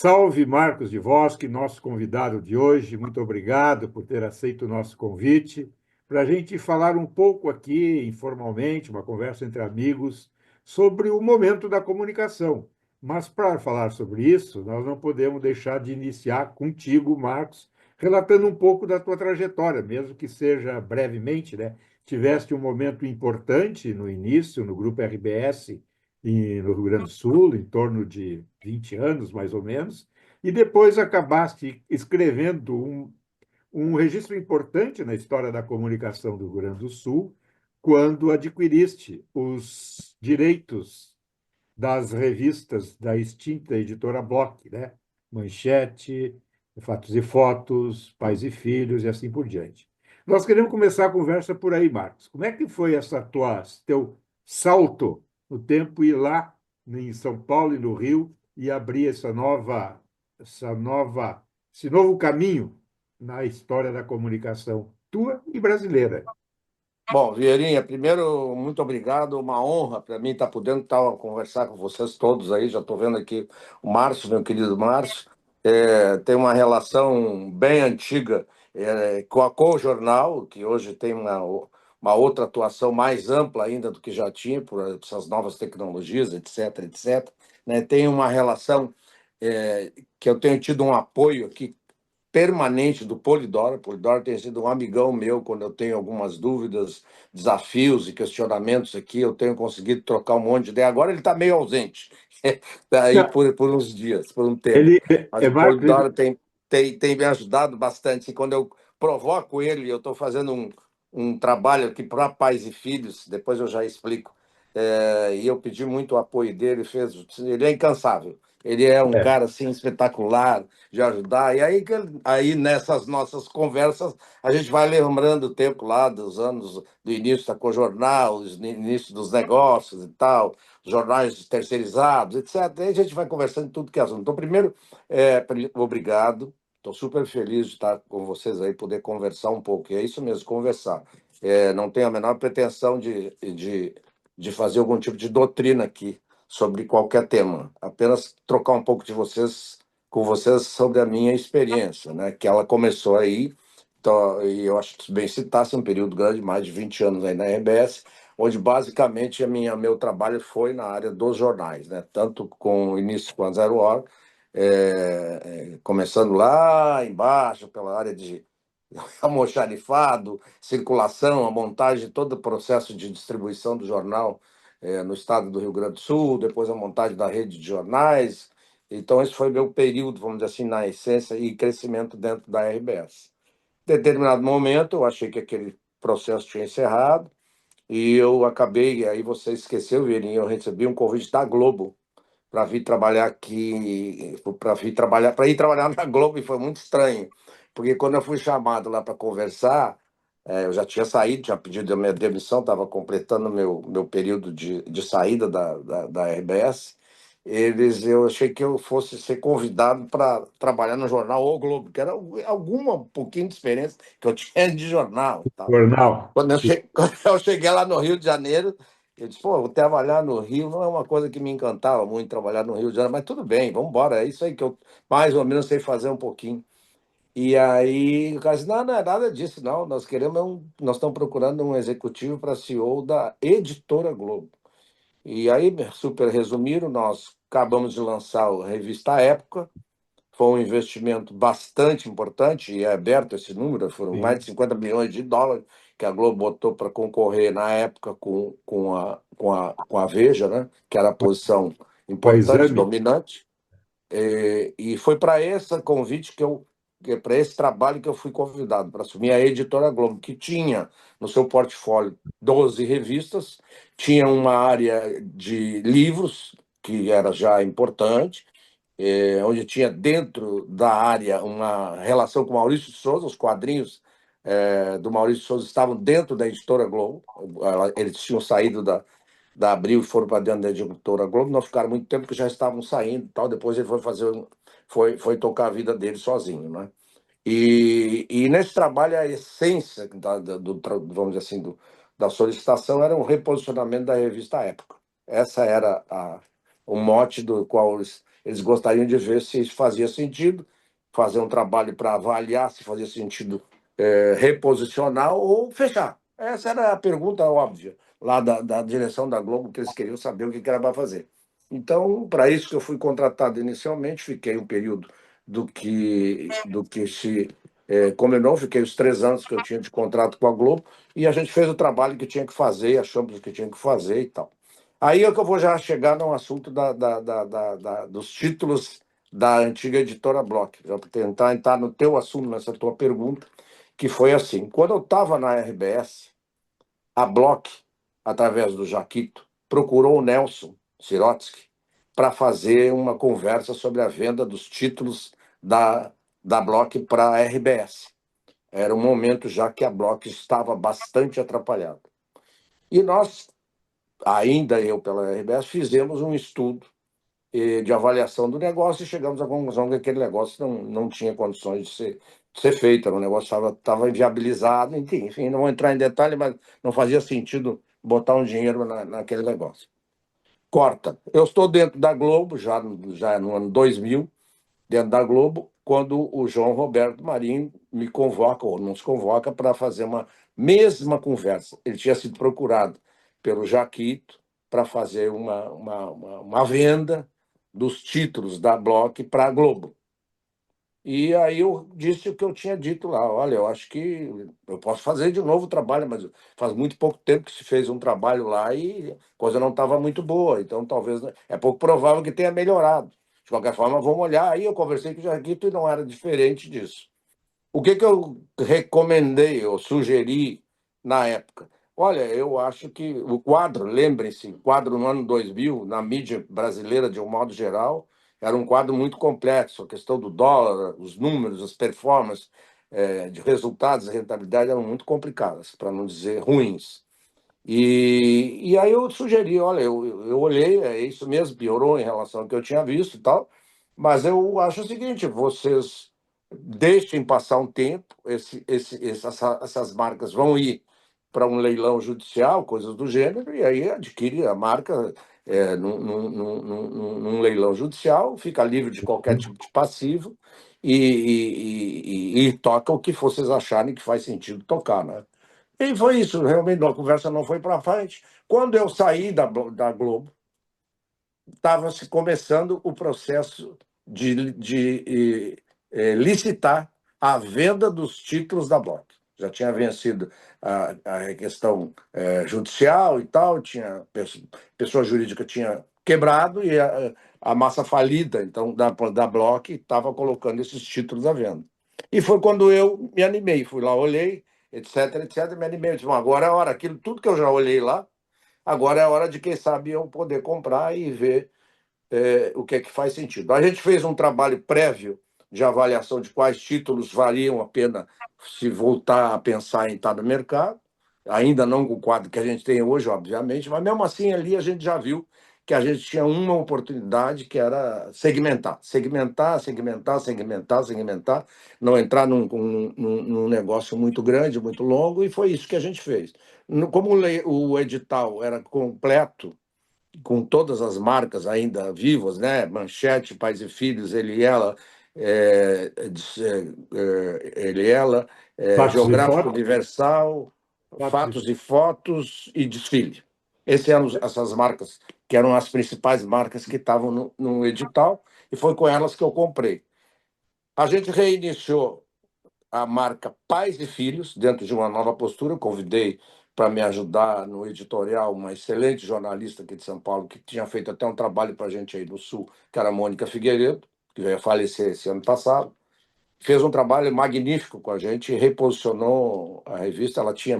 Salve Marcos de Vosque, nosso convidado de hoje. Muito obrigado por ter aceito o nosso convite para a gente falar um pouco aqui, informalmente, uma conversa entre amigos, sobre o momento da comunicação. Mas para falar sobre isso, nós não podemos deixar de iniciar contigo, Marcos, relatando um pouco da tua trajetória, mesmo que seja brevemente, né? Tiveste um momento importante no início, no Grupo RBS, no Rio Grande do Sul, em torno de 20 anos, mais ou menos, e depois acabaste escrevendo um registro importante na história da comunicação do Rio Grande do Sul, quando adquiriste os direitos das revistas da extinta editora Bloch, né? Manchete, Fatos e Fotos, Pais e Filhos e assim por diante. Nós queremos começar a conversa por aí, Marcos. Como é que foi teu salto no tempo ir lá em São Paulo e no Rio e abrir essa nova, esse novo caminho na história da comunicação tua e brasileira? Bom, Vieirinha, primeiro, muito obrigado. Uma honra para mim estar podendo conversar com vocês todos aí. Já estou vendo aqui o Márcio, meu querido Márcio. Tem uma relação bem antiga com a Jornal, que hoje tem uma outra atuação mais ampla ainda do que já tinha, por essas novas tecnologias, etc, etc. Né? Tem uma relação que eu tenho tido um apoio aqui permanente do Polidoro. O Polidoro tem sido um amigão meu quando eu tenho algumas dúvidas, desafios e questionamentos aqui. Eu tenho conseguido trocar um monte de ideia. Agora ele está meio ausente, tá aí por uns dias, por um tempo. Ele, Mas o Marcos, Polidoro tem me ajudado bastante. E quando eu provoco ele, eu estou fazendo um trabalho aqui para pais e filhos, depois eu já explico. E eu pedi muito o apoio dele, ele é incansável. Ele é um é, cara assim espetacular de ajudar. E aí, aí nessas nossas conversas, a gente vai lembrando o tempo lá dos anos do início da Cojornal, do início dos negócios e tal, jornais terceirizados, etc. Aí a gente vai conversando tudo que é assunto. Então, primeiro, obrigado. Estou super feliz de estar com vocês aí, poder conversar um pouco. E é isso mesmo, conversar. Não tenho a menor pretensão de fazer algum tipo de doutrina aqui sobre qualquer tema. Apenas trocar um pouco com vocês sobre a minha experiência, né? Que ela começou aí, então, e eu acho que bem citasse um período grande, mais de 20 anos aí na RBS, onde basicamente meu trabalho foi na área dos jornais, né? Tanto com o início com a Zero Hora, começando lá embaixo, pela área de almoxarifado, circulação, a montagem, todo o processo de distribuição do jornal no estado do Rio Grande do Sul, depois a montagem da rede de jornais. Então, esse foi meu período, vamos dizer assim, na essência e crescimento dentro da RBS. Em determinado momento, eu achei que aquele processo tinha encerrado e eu acabei, aí você esqueceu, Vierinho, eu recebi um convite da Globo para vir trabalhar aqui, para ir trabalhar na Globo, e foi muito estranho, porque quando eu fui chamado lá para conversar, eu já tinha saído, tinha pedido a minha demissão, estava completando meu período de saída da RBS. Eu achei que eu fosse ser convidado para trabalhar no jornal O Globo, que era alguma um pouquinho de experiência que eu tinha de jornal, tal. jornal. Quando eu cheguei lá no Rio de Janeiro, eu disse, pô, trabalhar no Rio não é uma coisa que me encantava muito, trabalhar no Rio de Janeiro, mas tudo bem, vamos embora, é isso aí que eu mais ou menos sei fazer um pouquinho. E aí, o cara disse, não, não é nada disso, não, nós estamos procurando um executivo para CEO da Editora Globo. E aí, super resumindo, nós acabamos de lançar a revista Época. Foi um investimento bastante importante, e é aberto esse número, foram mais de Sim. 50 milhões de dólares que a Globo botou para concorrer na época com a Veja, né? Que era a posição Com a importante, Exame. dominante. E foi para esse convite para esse trabalho que eu fui convidado, para assumir a Editora Globo, que tinha no seu portfólio 12 revistas, tinha uma área de livros, que era já importante, onde tinha dentro da área uma relação com Maurício de Souza, os quadrinhos do Maurício de Souza estavam dentro da Editora Globo. Eles tinham saído da Abril e foram para dentro da Editora Globo, não ficaram muito tempo que já estavam saindo e tal. Depois ele foi tocar a vida dele sozinho, né? E nesse trabalho a essência vamos dizer assim, da solicitação era um reposicionamento da revista Época. Essa era o mote do qual Eles gostariam de ver se isso fazia sentido, fazer um trabalho para avaliar se fazia sentido reposicionar ou fechar. Essa era a pergunta óbvia lá da direção da Globo, que eles queriam saber o que era para fazer. Então, para isso que eu fui contratado inicialmente, fiquei um período do que se combinou, fiquei os 3 anos que eu tinha de contrato com a Globo, e a gente fez o trabalho que tinha que fazer, achamos que tinha que fazer e tal. Aí é que eu vou já chegar no assunto dos títulos da antiga editora Block, já para tentar entrar no teu assunto, nessa tua pergunta, que foi assim: quando eu estava na RBS, a Block, através do Jaquito, procurou o Nelson Sirotsky para fazer uma conversa sobre a venda dos títulos da Block para a RBS. Era um momento já que a Block estava bastante atrapalhada. E nós, ainda eu pela RBS, fizemos um estudo de avaliação do negócio e chegamos à conclusão que aquele negócio não tinha condições de ser feito, o negócio estava inviabilizado, enfim, não vou entrar em detalhe, mas não fazia sentido botar um dinheiro naquele negócio. Corta. Eu estou dentro da Globo, já no ano 2000, dentro da Globo, quando o João Roberto Marinho me convoca, ou nos convoca, para fazer uma mesma conversa. Ele tinha sido procurado pelo Jaquito para fazer uma venda dos títulos da Block para a Globo. E aí eu disse o que eu tinha dito lá: olha, eu acho que eu posso fazer de novo o trabalho, mas faz muito pouco tempo que se fez um trabalho lá e a coisa não estava muito boa, então talvez é pouco provável que tenha melhorado. De qualquer forma, vamos olhar. Aí eu conversei com o Jaquito e não era diferente disso. O que eu recomendei, ou sugeri na época? Olha, eu acho que o quadro, lembrem-se, o quadro no ano 2000, na mídia brasileira de um modo geral, era um quadro muito complexo. A questão do dólar, os números, as performances de resultados e rentabilidade eram muito complicadas, para não dizer ruins. E aí eu sugeri: olha, eu olhei, é isso mesmo, piorou em relação ao que eu tinha visto e tal, mas eu acho o seguinte: vocês deixem passar um tempo, essas marcas vão ir para um leilão judicial, coisas do gênero, e aí adquire a marca num leilão judicial, fica livre de qualquer tipo de passivo e toca o que vocês acharem que faz sentido tocar, né? E foi isso, realmente a conversa não foi para frente. Quando eu saí da Globo, estava se começando o processo de licitar a venda dos títulos da Block. Já tinha vencido a questão judicial e tal, tinha pessoa jurídica tinha quebrado e a massa falida então da Block estava colocando esses títulos à venda. E foi quando eu me animei, fui lá, olhei, etc, etc, me animei. Eu disse: bom, agora é a hora, aquilo tudo que eu já olhei lá, agora é a hora de, quem sabe, eu poder comprar e ver o que é que faz sentido. A gente fez um trabalho prévio de avaliação de quais títulos valiam a pena se voltar a pensar em estar no mercado, ainda não com o quadro que a gente tem hoje, obviamente, mas mesmo assim ali a gente já viu que a gente tinha uma oportunidade, que era segmentar, segmentar, segmentar, segmentar, segmentar, não entrar num negócio muito grande, muito longo, e foi isso que a gente fez. Como o edital era completo, com todas as marcas ainda vivas, né? Manchete, Pais e Filhos, ele, ela, ele, ela, Fatos e Geográfico fotos? Universal, Fatos e Fatos e Fotos e Desfile. Essas eram essas marcas que eram as principais marcas que estavam no edital, e foi com elas que eu comprei. A gente reiniciou a marca Pais e Filhos, dentro de uma nova postura. Eu convidei para me ajudar no editorial uma excelente jornalista aqui de São Paulo, que tinha feito até um trabalho para a gente aí no Sul, que era a Mônica Figueiredo, que veio a falecer esse ano passado. Fez um trabalho magnífico com a gente, reposicionou a revista. Ela tinha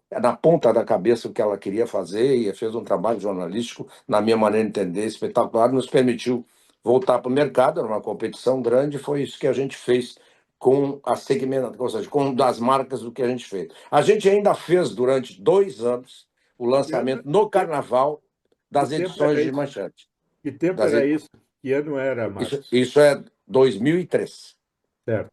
na ponta da cabeça o que ela queria fazer e fez um trabalho jornalístico, na minha maneira de entender, espetacular. Nos permitiu voltar para o mercado, era uma competição grande. Foi isso que a gente fez com a segmentação, ou seja, com das marcas do que a gente fez. A gente ainda fez durante 2 anos o que ano, lançamento no Carnaval que das tempo edições era de isso? Manchete. Que tempo Das era ed... isso? Que ano era, isso, Marcos? isso é 2003. Certo.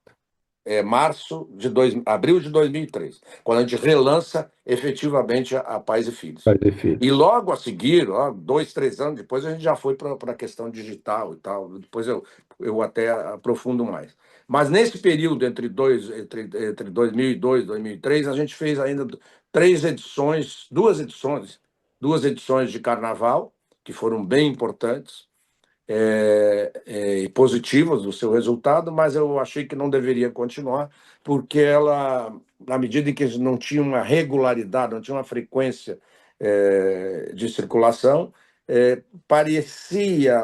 abril de 2003, quando a gente relança efetivamente a Pais e Filhos. Pai e E filhos. logo a seguir, ó, 2, 3 anos depois, a gente já foi para a questão digital e tal. Depois eu até aprofundo mais. Mas nesse período entre 2002 e 2003, a gente fez ainda duas edições de carnaval, que foram bem importantes e positivas do seu resultado, mas eu achei que não deveria continuar, porque ela, na medida em que não tinha uma regularidade, não tinha uma frequência de circulação, parecia,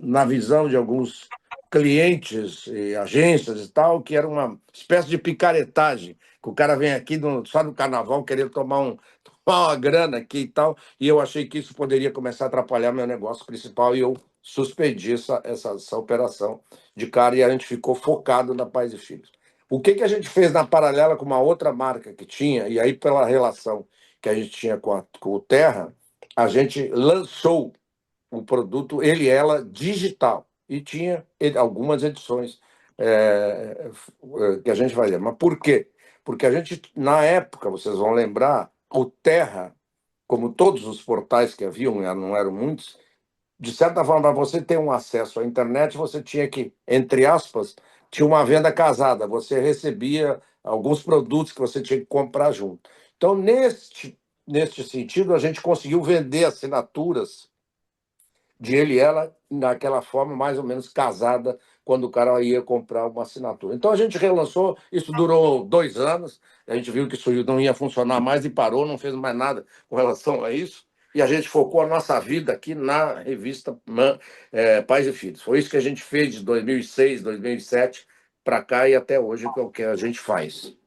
na visão de alguns clientes e agências e tal, que era uma espécie de picaretagem, que o cara vem aqui só no carnaval querer tomar uma grana aqui e tal, e eu achei que isso poderia começar a atrapalhar meu negócio principal e eu suspendi essa operação de cara e a gente ficou focado na Pais e Filhos. O que a gente fez na paralela com uma outra marca que tinha, e aí pela relação que a gente tinha com o Terra, a gente lançou o produto Ele e Ela digital e tinha algumas edições que a gente fazia. Mas por quê? Porque a gente, na época, vocês vão lembrar, o Terra, como todos os portais que haviam, não eram muitos, de certa forma, para você ter um acesso à internet, você tinha que, entre aspas, tinha uma venda casada, você recebia alguns produtos que você tinha que comprar junto. Então, neste sentido, a gente conseguiu vender assinaturas de ele e ela naquela forma mais ou menos casada quando o cara ia comprar uma assinatura. Então a gente relançou, isso durou 2 anos, a gente viu que isso não ia funcionar mais e parou, não fez mais nada com relação a isso. E a gente focou a nossa vida aqui na revista Pais e Filhos. Foi isso que a gente fez de 2006, 2007 para cá e até hoje, que é o que a gente faz.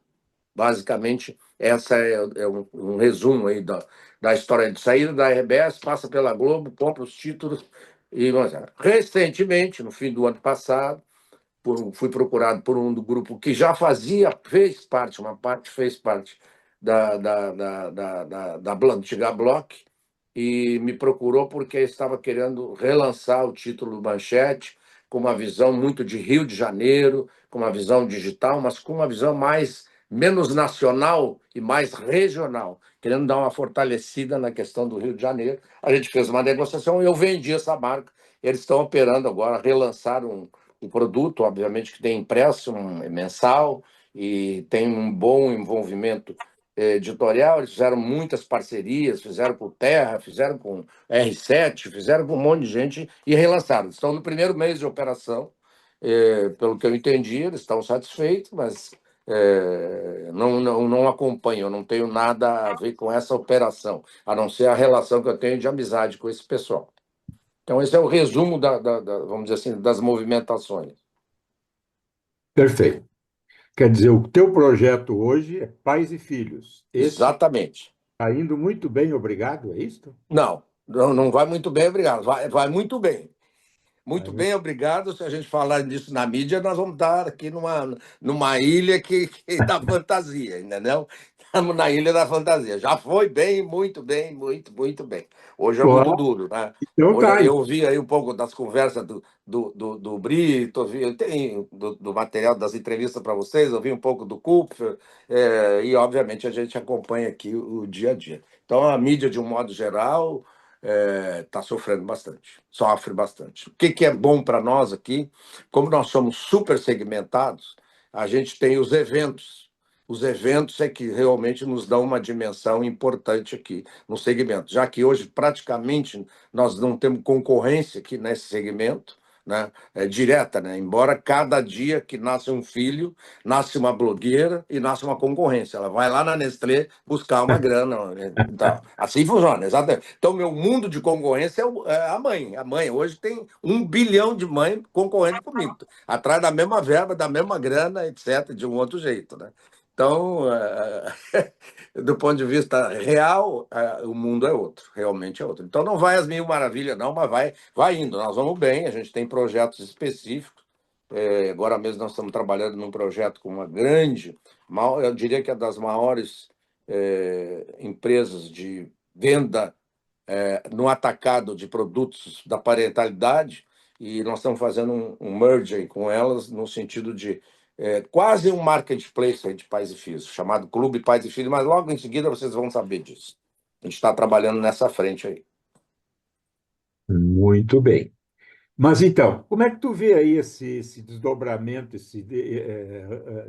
Basicamente, essa é um resumo aí da história de saída da RBS, passa pela Globo, compra os títulos. Recentemente, no fim do ano passado, fui procurado por um do grupo que já fez parte da antiga Block, e me procurou porque estava querendo relançar o título Manchete com uma visão muito de Rio de Janeiro, com uma visão digital, mas com uma visão menos nacional e mais regional, querendo dar uma fortalecida na questão do Rio de Janeiro. A gente fez uma negociação e eu vendi essa marca. Eles estão operando agora, relançaram um produto, obviamente, que tem impresso mensal e tem um bom envolvimento editorial. Eles fizeram muitas parcerias, fizeram com o Terra, fizeram com R7, fizeram com um monte de gente e relançaram. Estão no primeiro mês de operação, pelo que eu entendi, eles estão satisfeitos, mas não acompanho, eu não tenho nada a ver com essa operação, a não ser a relação que eu tenho de amizade com esse pessoal. Então, esse é o resumo vamos dizer assim, das movimentações. Perfeito. Quer dizer, o teu projeto hoje é Pais e Filhos. Esse Exatamente. está indo muito bem, obrigado, é isso? Não vai muito bem, obrigado. Vai muito bem. Vai Muito muito... bem, obrigado. Se a gente falar disso na mídia, nós vamos estar aqui numa ilha da fantasia, entendeu? Estamos na ilha da fantasia. Já foi bem, muito bem, muito bem. Hoje é muito Bom, duro, né? então Hoje tá. eu ouvi aí um pouco das conversas do Brito, eu tenho do material das entrevistas para vocês, ouvi um pouco do Kupfer, e obviamente a gente acompanha aqui o dia a dia. Então, a mídia, de um modo geral, está sofrendo bastante, sofre bastante. O que é bom para nós aqui, como nós somos super segmentados, a gente tem os eventos. Os eventos é que realmente nos dão uma dimensão importante aqui no segmento, já que hoje praticamente nós não temos concorrência aqui nesse segmento, né? É direta, né? Embora cada dia que nasce um filho, nasce uma blogueira e nasce uma concorrência. Ela vai lá na Nestlé buscar uma grana. Né? Então, assim funciona, exatamente. Então, meu mundo de concorrência é a mãe. A mãe hoje tem 1 bilhão de mães concorrendo comigo, atrás da mesma verba, da mesma grana, etc., de um outro jeito, né? Então, do ponto de vista real, o mundo é outro, realmente é outro. Então, não vai às mil maravilhas, não, mas vai indo. Nós vamos bem, a gente tem projetos específicos. Agora mesmo nós estamos trabalhando num projeto com uma grande, eu diria que é das maiores empresas de venda no atacado de produtos da parentalidade, e nós estamos fazendo um merger com elas no sentido de quase um marketplace aí de pais e filhos, chamado Clube Pais e Filhos, mas logo em seguida vocês vão saber disso. A gente está trabalhando nessa frente aí. Muito bem. Mas então, como é que tu vê aí esse desdobramento,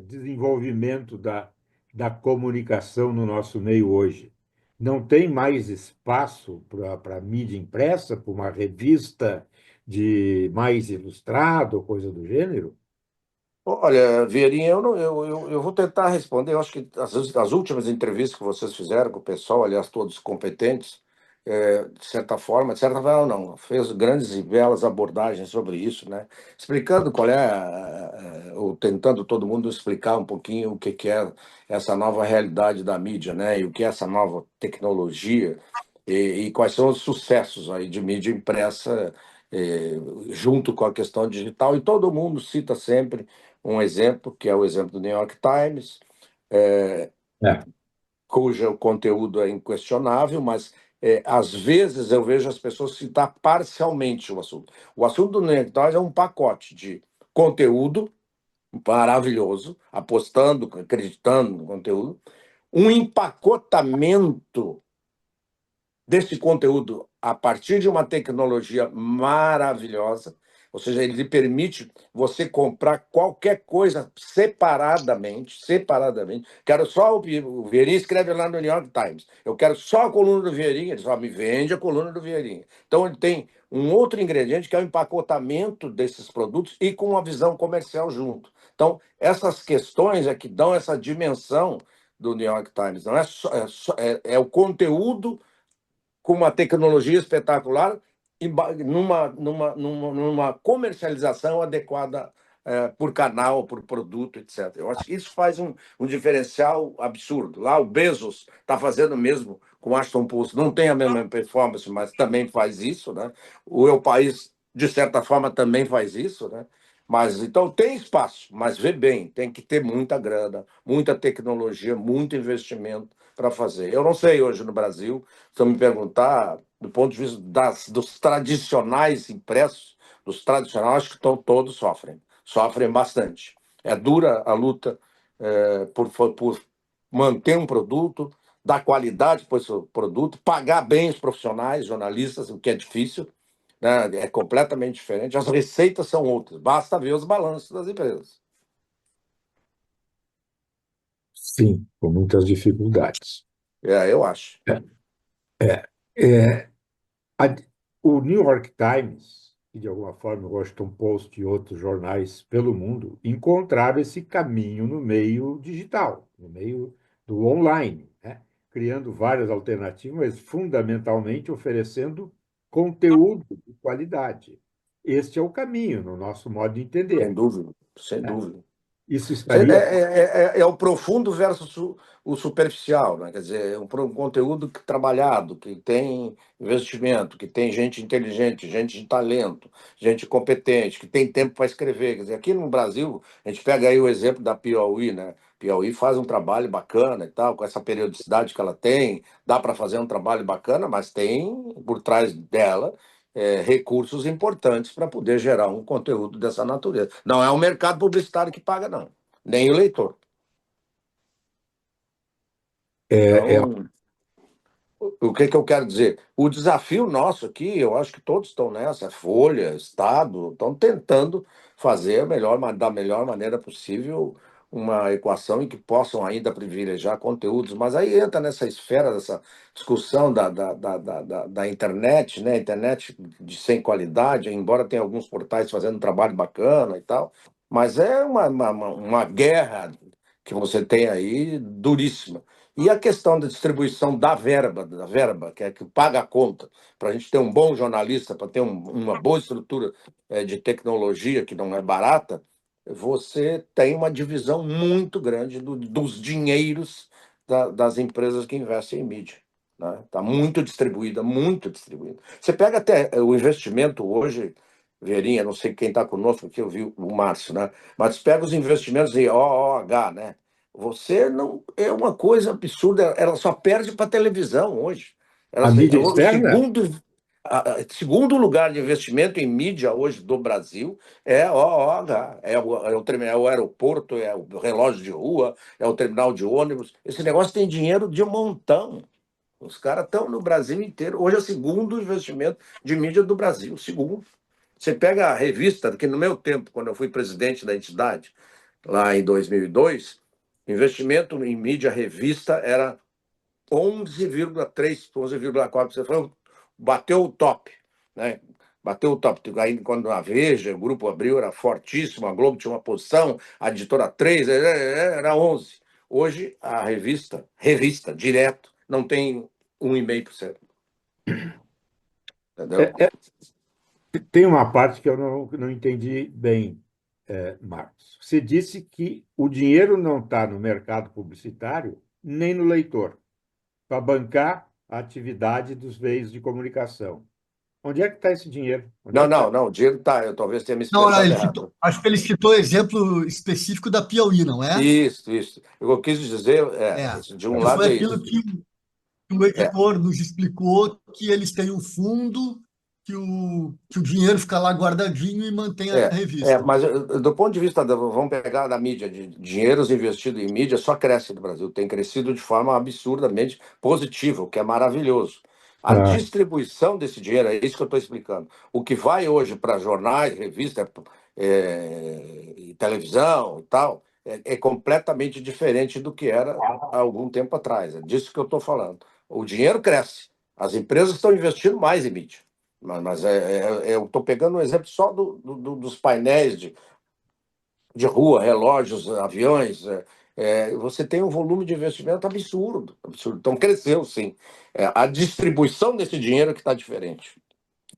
desenvolvimento da comunicação no nosso meio hoje? Não tem mais espaço para mídia impressa, para uma revista de mais ilustrado, coisa do gênero? Olha, Vieirinha, eu vou tentar responder. Eu acho que as últimas entrevistas que vocês fizeram com o pessoal, aliás, todos competentes, de certa forma, não, fez grandes e belas abordagens sobre isso, né? Explicando qual é, ou tentando todo mundo explicar um pouquinho o que é essa nova realidade da mídia, né? E o que é essa nova tecnologia e quais são os sucessos aí de mídia impressa, eh, junto com a questão digital. E todo mundo cita sempre um exemplo, que é o exemplo do New York Times, é, É. cujo conteúdo é inquestionável, mas às vezes eu vejo as pessoas citar parcialmente o assunto. O assunto do New York Times é um pacote de conteúdo maravilhoso, apostando, acreditando no conteúdo, um empacotamento desse conteúdo a partir de uma tecnologia maravilhosa, ou seja, ele lhe permite você comprar qualquer coisa separadamente. Quero só o Vieirinha escreve lá no New York Times. Eu quero só a coluna do Vieirinha, ele só me vende a coluna do Vieirinha. Então ele tem um outro ingrediente que é o empacotamento desses produtos e com uma visão comercial junto. Então, essas questões é que dão essa dimensão do New York Times. Não é só, é o conteúdo com uma tecnologia espetacular, numa comercialização adequada por canal, por produto, etc. Eu acho que isso faz um diferencial absurdo. Lá o Bezos está fazendo o mesmo com o Washington Post. Não tem a mesma performance, mas também faz isso, né? O El País, de certa forma, também faz isso, né? Mas então tem espaço, mas vê bem, tem que ter muita grana, muita tecnologia, muito investimento para fazer. Eu não sei hoje no Brasil, se eu me perguntar, do ponto de vista dos tradicionais impressos, dos tradicionais, acho que todos sofrem bastante. É dura a luta por manter um produto, dar qualidade para esse produto, pagar bem os profissionais, jornalistas, o que é difícil, né? É completamente diferente. As receitas são outras, basta ver os balanços das empresas. Sim, com muitas dificuldades. Eu acho. É, é, a- o New York Times, e de alguma forma o Washington Post e outros jornais pelo mundo, encontraram esse caminho no meio digital, no meio do online, né? Criando várias alternativas, mas fundamentalmente oferecendo conteúdo de qualidade. Este é o caminho, no nosso modo de Sem entender, dúvida, sem né? dúvida. Isso É, estaria. é o profundo versus o superficial, né? Quer dizer, um conteúdo trabalhado, que tem investimento, que tem gente inteligente, gente de talento, gente competente, que tem tempo para escrever. Quer dizer, aqui no Brasil, a gente pega aí o exemplo da Piauí, né? Piauí faz um trabalho bacana e tal, com essa periodicidade que ela tem, dá para fazer um trabalho bacana, mas tem por trás dela recursos importantes para poder gerar um conteúdo dessa natureza. Não é o mercado publicitário que paga, não, nem o leitor. É, é, Então, o que que eu quero dizer? O desafio nosso aqui, eu acho que todos estão nessa, Folha, Estado, estão tentando fazer da melhor maneira possível uma equação em que possam ainda privilegiar conteúdos, mas aí entra nessa esfera dessa discussão da internet, né? Internet sem qualidade, embora tenha alguns portais fazendo um trabalho bacana e tal, mas é uma guerra que você tem aí duríssima. E a questão da distribuição da verba, que é que paga a conta, para a gente ter um bom jornalista, para ter uma boa estrutura de tecnologia, que não é barata, você tem uma divisão muito grande dos dinheiros das empresas que investem em mídia. Né? Está muito distribuída, muito distribuída. Você pega até o investimento hoje, Verinha, não sei quem está conosco aqui, eu vi o Márcio, né? Mas pega os investimentos em OOH, né? Você não. É uma coisa absurda. Ela só perde para televisão hoje. a mídia O externa? segundo. segundo lugar de investimento em mídia hoje do Brasil é OOH, é o aeroporto, é o relógio de rua, é o terminal de ônibus. Esse negócio tem dinheiro de montão. Os caras estão no Brasil inteiro. Hoje é o segundo investimento de mídia do Brasil, o segundo. Você pega a revista, que no meu tempo, quando eu fui presidente da entidade, lá em 2002, investimento em mídia revista era 11,3, 11,4. Você falou, bateu o top, né? Bateu o top. Aí, quando a Veja, o grupo abriu, era fortíssimo, a Globo tinha uma posição, a editora 3 era 11. Hoje, a revista, direto, não tem 1,5%. Entendeu? É, tem uma parte que eu não entendi bem, Marcos. Você disse que o dinheiro não está no mercado publicitário nem no leitor, para bancar a atividade dos meios de comunicação. Onde é que está esse dinheiro? Onde é Não, que está? não, não, o dinheiro tá, eu talvez tenha me Não, não, expressado errado. acho que ele citou exemplo específico da Piauí, não é? Isso, isso. Eu quis dizer, É. de um Foi lado é aquilo isso. que o É, editor nos explicou, que eles têm um fundo, que o dinheiro fica lá guardadinho e mantém a revista. mas do ponto de vista, vamos pegar da mídia, de dinheiros investidos em mídia, só cresce no Brasil, tem crescido de forma absurdamente positiva, o que é maravilhoso. A Ah, distribuição desse dinheiro, é isso que eu estou explicando. O que vai hoje para jornais, revistas, e televisão e tal, é completamente diferente do que era há algum tempo atrás. É disso que eu estou falando. O dinheiro cresce, as empresas estão investindo mais em mídia. Mas eu estou pegando um exemplo só dos painéis de rua, relógios, aviões. Você tem um volume de investimento absurdo, absurdo. Então cresceu, sim. A distribuição desse dinheiro que está diferente.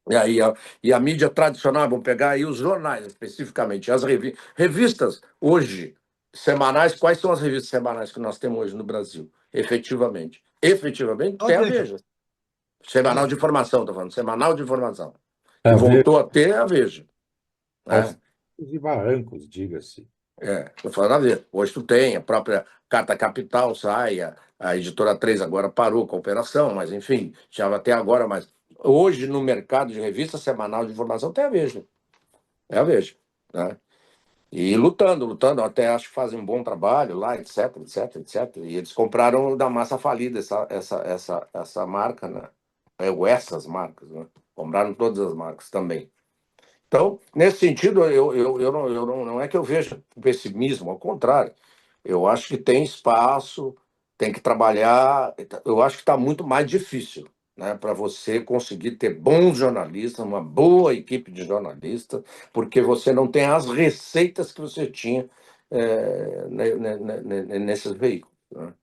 E aí, a mídia tradicional, vamos pegar aí os jornais especificamente, as revistas hoje, semanais, quais são as revistas semanais que nós temos hoje no Brasil? Efetivamente. Efetivamente, Só tem a veja. Veja. Semanal É. de informação, estou falando, semanal de informação. Que a ver voltou a ter a Veja. aos Né? trancos e barrancos, diga-se. Estou falando a ver. Hoje tu tem, a própria Carta Capital sai, a editora 3 agora parou com a operação, mas enfim, já até agora, mas hoje no mercado de revista semanal de informação tem a Veja. É a Veja. Né? E lutando, lutando, até acho que fazem um bom trabalho lá, etc, etc, etc. E eles compraram da massa falida essa marca, né? Ou essas marcas, né? Compraram todas as marcas também. Então, nesse sentido, não é que eu veja pessimismo, ao contrário. Eu acho que tem espaço, tem que trabalhar. Eu acho que está muito mais difícil, né, para você conseguir ter bons jornalistas, uma boa equipe de jornalistas, porque você não tem as receitas que você tinha nesses veículos. Né?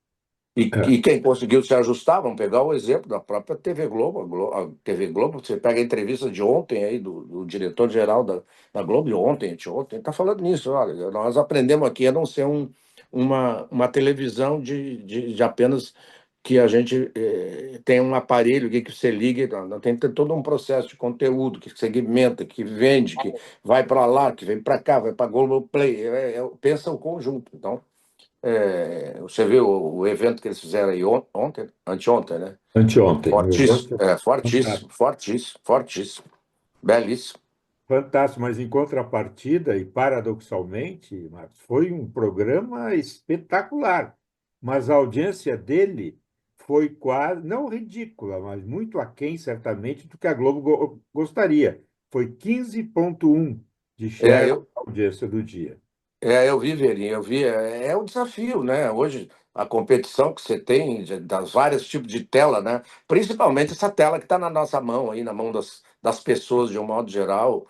E É. quem conseguiu se ajustar, vamos pegar o exemplo da própria TV Globo. A TV Globo, você pega a entrevista de ontem aí do diretor-geral da Globo, de ontem, anteontem, está falando nisso. Olha, nós aprendemos aqui a não ser uma televisão de apenas que a gente tem um aparelho aqui que você liga, não, tem que ter todo um processo de conteúdo que segmenta, que vende, que vai para lá, que vem para cá, vai para Globo Play, pensa o conjunto. Então, você viu o evento que eles fizeram aí ontem, anteontem, né? Anteontem, um Fortíssimo, evento fortíssimo, fantástico. fortíssimo, fortíssimo, belíssimo. Fantástico, mas em contrapartida, e paradoxalmente, Marcos, foi um programa espetacular, mas a audiência dele foi quase, não ridícula, mas muito aquém, certamente, do que a Globo gostaria. Foi 15,1 de É, share eu, da audiência do dia. eu vi, Verinho, eu vi, é um desafio, né? Hoje, a competição que você tem das vários tipos de tela, né? Principalmente essa tela que está na nossa mão, aí, na mão das pessoas de um modo geral,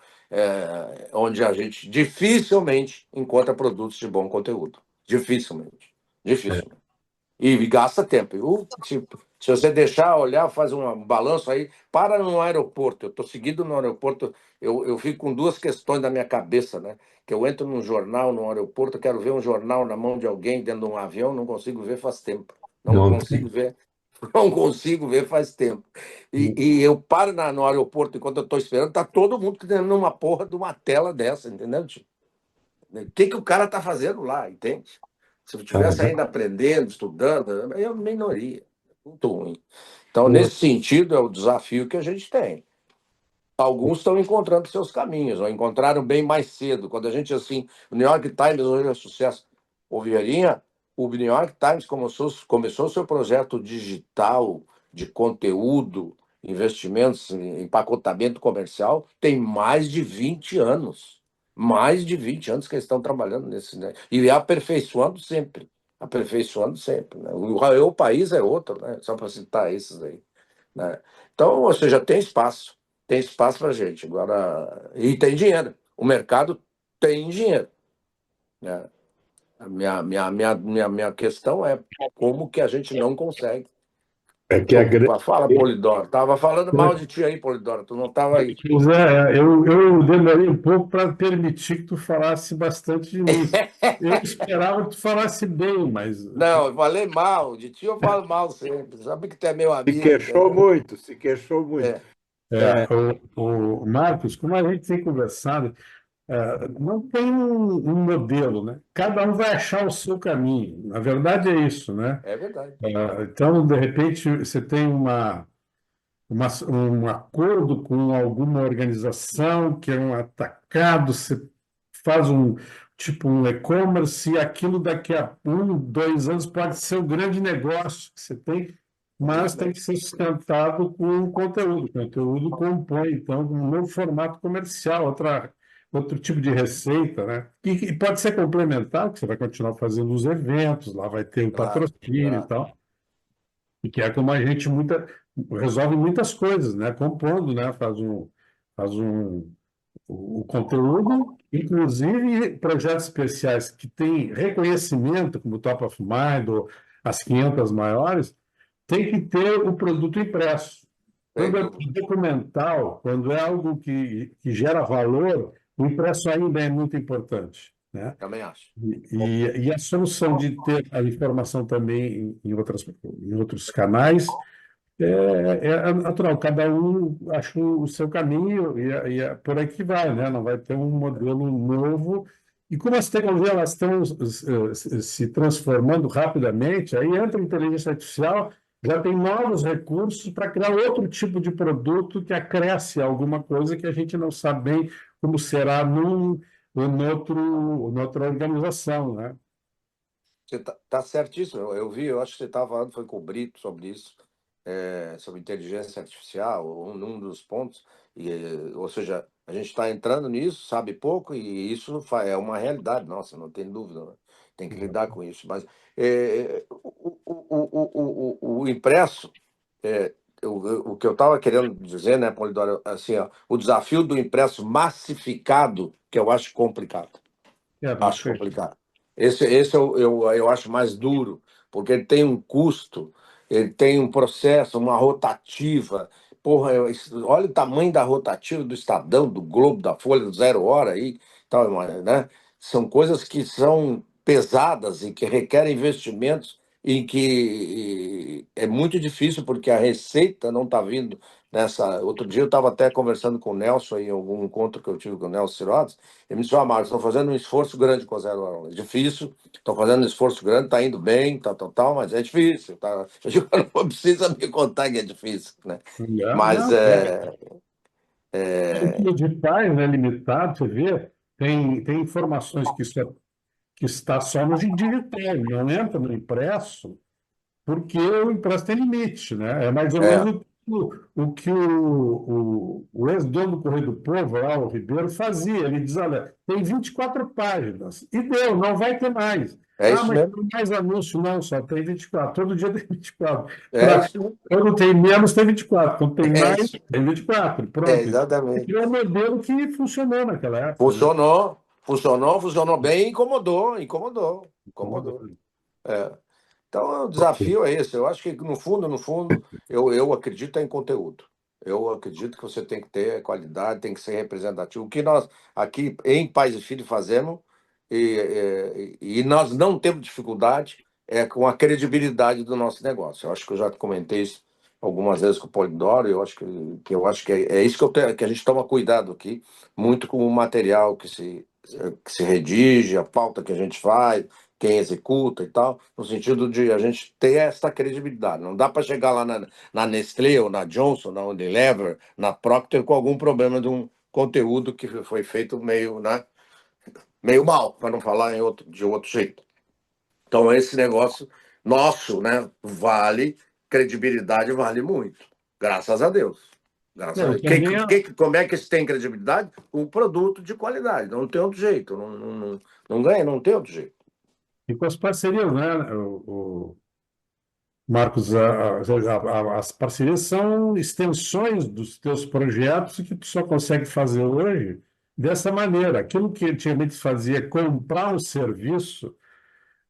onde a gente dificilmente encontra produtos de bom conteúdo. Dificilmente. Dificilmente. E gasta tempo. Se você deixar olhar, faz um balanço aí, para no aeroporto. Eu estou seguido no aeroporto, eu fico com duas questões na minha cabeça, né? Que eu entro num jornal, no aeroporto, quero ver um jornal na mão de alguém dentro de um avião, não consigo ver faz tempo. Não Não consigo tem. ver, não consigo ver faz tempo. E eu paro no aeroporto enquanto eu estou esperando, tá todo mundo tendo uma porra de uma tela dessa, entendeu? Tipo, o que o cara está fazendo lá, entende? Se eu estivesse ainda aprendendo, estudando, é uma minoria, muito ruim. Então, O, nesse sentido, é o desafio que a gente tem. alguns estão encontrando seus caminhos, ou encontraram bem mais cedo. Quando a gente, assim, o New York Times hoje é sucesso. Ô, Vierinha, o New York Times começou seu projeto digital de conteúdo, investimentos em empacotamento comercial, tem mais de 20 anos. Mais de 20 anos que eles estão trabalhando nesse, né? E aperfeiçoando sempre. Aperfeiçoando sempre. Né? O país é outro, né? Só para citar esses aí. Né? Então, ou seja, tem espaço para gente. Agora, e tem dinheiro. O mercado tem dinheiro. Né? A minha questão é como que a gente não consegue. É que a grande... Fala, Polidoro. Tava falando mal de ti aí, Polidoro. Tu não estava aí. Pois é, eu demorei um pouco para permitir que tu falasse bastante de mim. Eu esperava que tu falasse bem, mas Não, eu falei mal. De ti eu falo mal sempre. Sabe que tu é meu Se amigo, queixou entendeu? muito, se queixou muito. É, É, o Marcos, como a gente tem conversado, não tem um modelo, né? Cada um vai achar o seu caminho. Na verdade é isso, né? é verdade. Então, de repente, você tem um acordo com alguma organização que é um atacado, você faz um e-commerce e aquilo daqui a 1, 2 anos pode ser um grande negócio que você tem, mas tem que ser sustentado com conteúdo. O conteúdo compõe, então, um novo formato comercial, outro tipo de receita, né? E pode ser complementar, que você vai continuar fazendo os eventos, lá vai ter o Claro, patrocínio e claro. tal. E que é como a gente resolve muitas coisas, né? Compondo, né? Faz o conteúdo, inclusive projetos especiais que têm reconhecimento, como o Top of Mind ou as 500 maiores, tem que ter o produto impresso. Sem Quando é dúvida. documental, quando é algo que gera valor, o impresso ainda é muito importante, né? Também acho. E a solução de ter a informação também em outros canais é natural, cada um acha o seu caminho e por aí que vai, né? Não vai ter um modelo novo. E como as tecnologias elas estão se transformando rapidamente, aí entra a inteligência artificial, já tem novos recursos para criar outro tipo de produto que acresce alguma coisa que a gente não sabe bem como será noutra organização, né? Você tá certíssimo. Eu vi, eu acho que você estava falando, foi com o Brito sobre isso, sobre inteligência artificial, num dos pontos. Ou seja, a gente está entrando nisso, sabe pouco, e isso é uma realidade, nossa, não tem dúvida, né? Tem que lidar com isso. Mas o impresso, é, o que eu estava querendo dizer, né, Polidoro, assim, ó, o desafio do impresso massificado, que eu acho complicado. Acho Perfeito. complicado. Esse eu acho mais duro, porque ele tem um custo, ele tem um processo, uma rotativa. Porra, olha o tamanho da rotativa do Estadão, do Globo, da Folha, do Zero Hora aí, tal, né? São coisas que são pesadas e que requerem investimentos e que é muito difícil porque a receita não está vindo nessa. Outro dia eu estava até conversando com o Nelson em algum encontro que eu tive com o Nelson Sirotes. Ele me disse: Marcos, estou fazendo um esforço grande com a Zero Hora. É difícil, estou fazendo um esforço grande, está indo bem, tal, mas é difícil. Tá? Eu digo: não precisa me contar que é difícil. Né? Mas Não, o que de faz, né, limitado, você vê, tem informações que está só no digital, não entra no impresso, porque o impresso tem limite, né? É mais ou é, menos o que o ex-dono do Correio do Povo, lá, o Ribeiro, fazia. Ele diz, olha, tem 24 páginas, e deu, não vai ter mais. é Ah, isso mas mesmo. tem mais anúncio? Não, só tem 24. Todo dia tem 24. É isso mesmo. Quando tem menos, tem 24. Quando tem É mais, isso. tem 24. É, Pronto. exatamente. É um modelo que funcionou naquela época, né? Funcionou bem e incomodou. É. Então, o desafio é esse. Eu acho que, no fundo, eu acredito em conteúdo. Eu acredito que você tem que ter qualidade, tem que ser representativo. O que nós, aqui em Pais e Filhos, fazemos, e nós não temos dificuldade, é com a credibilidade do nosso negócio. Eu acho que eu já comentei isso algumas vezes com o Polidoro, eu acho que é isso que a gente toma cuidado aqui, muito com o material que se redige, a pauta que a gente faz, quem executa e tal, no sentido de a gente ter essa credibilidade. Não dá para chegar lá na Nestlé ou na Johnson, na Unilever, na Procter com algum problema de um conteúdo que foi feito meio, né, meio mal, para não falar de outro jeito. Então, esse negócio nosso, né, vale, credibilidade vale muito. Graças a Deus. Graças a Deus. Como é que se tem credibilidade? Um produto de qualidade. Não tem outro jeito. Não ganha, não tem outro jeito. E com as parcerias, né, Marcos, as parcerias são extensões dos teus projetos que tu só consegue fazer hoje dessa maneira. Aquilo que antigamente se fazia, comprar um serviço,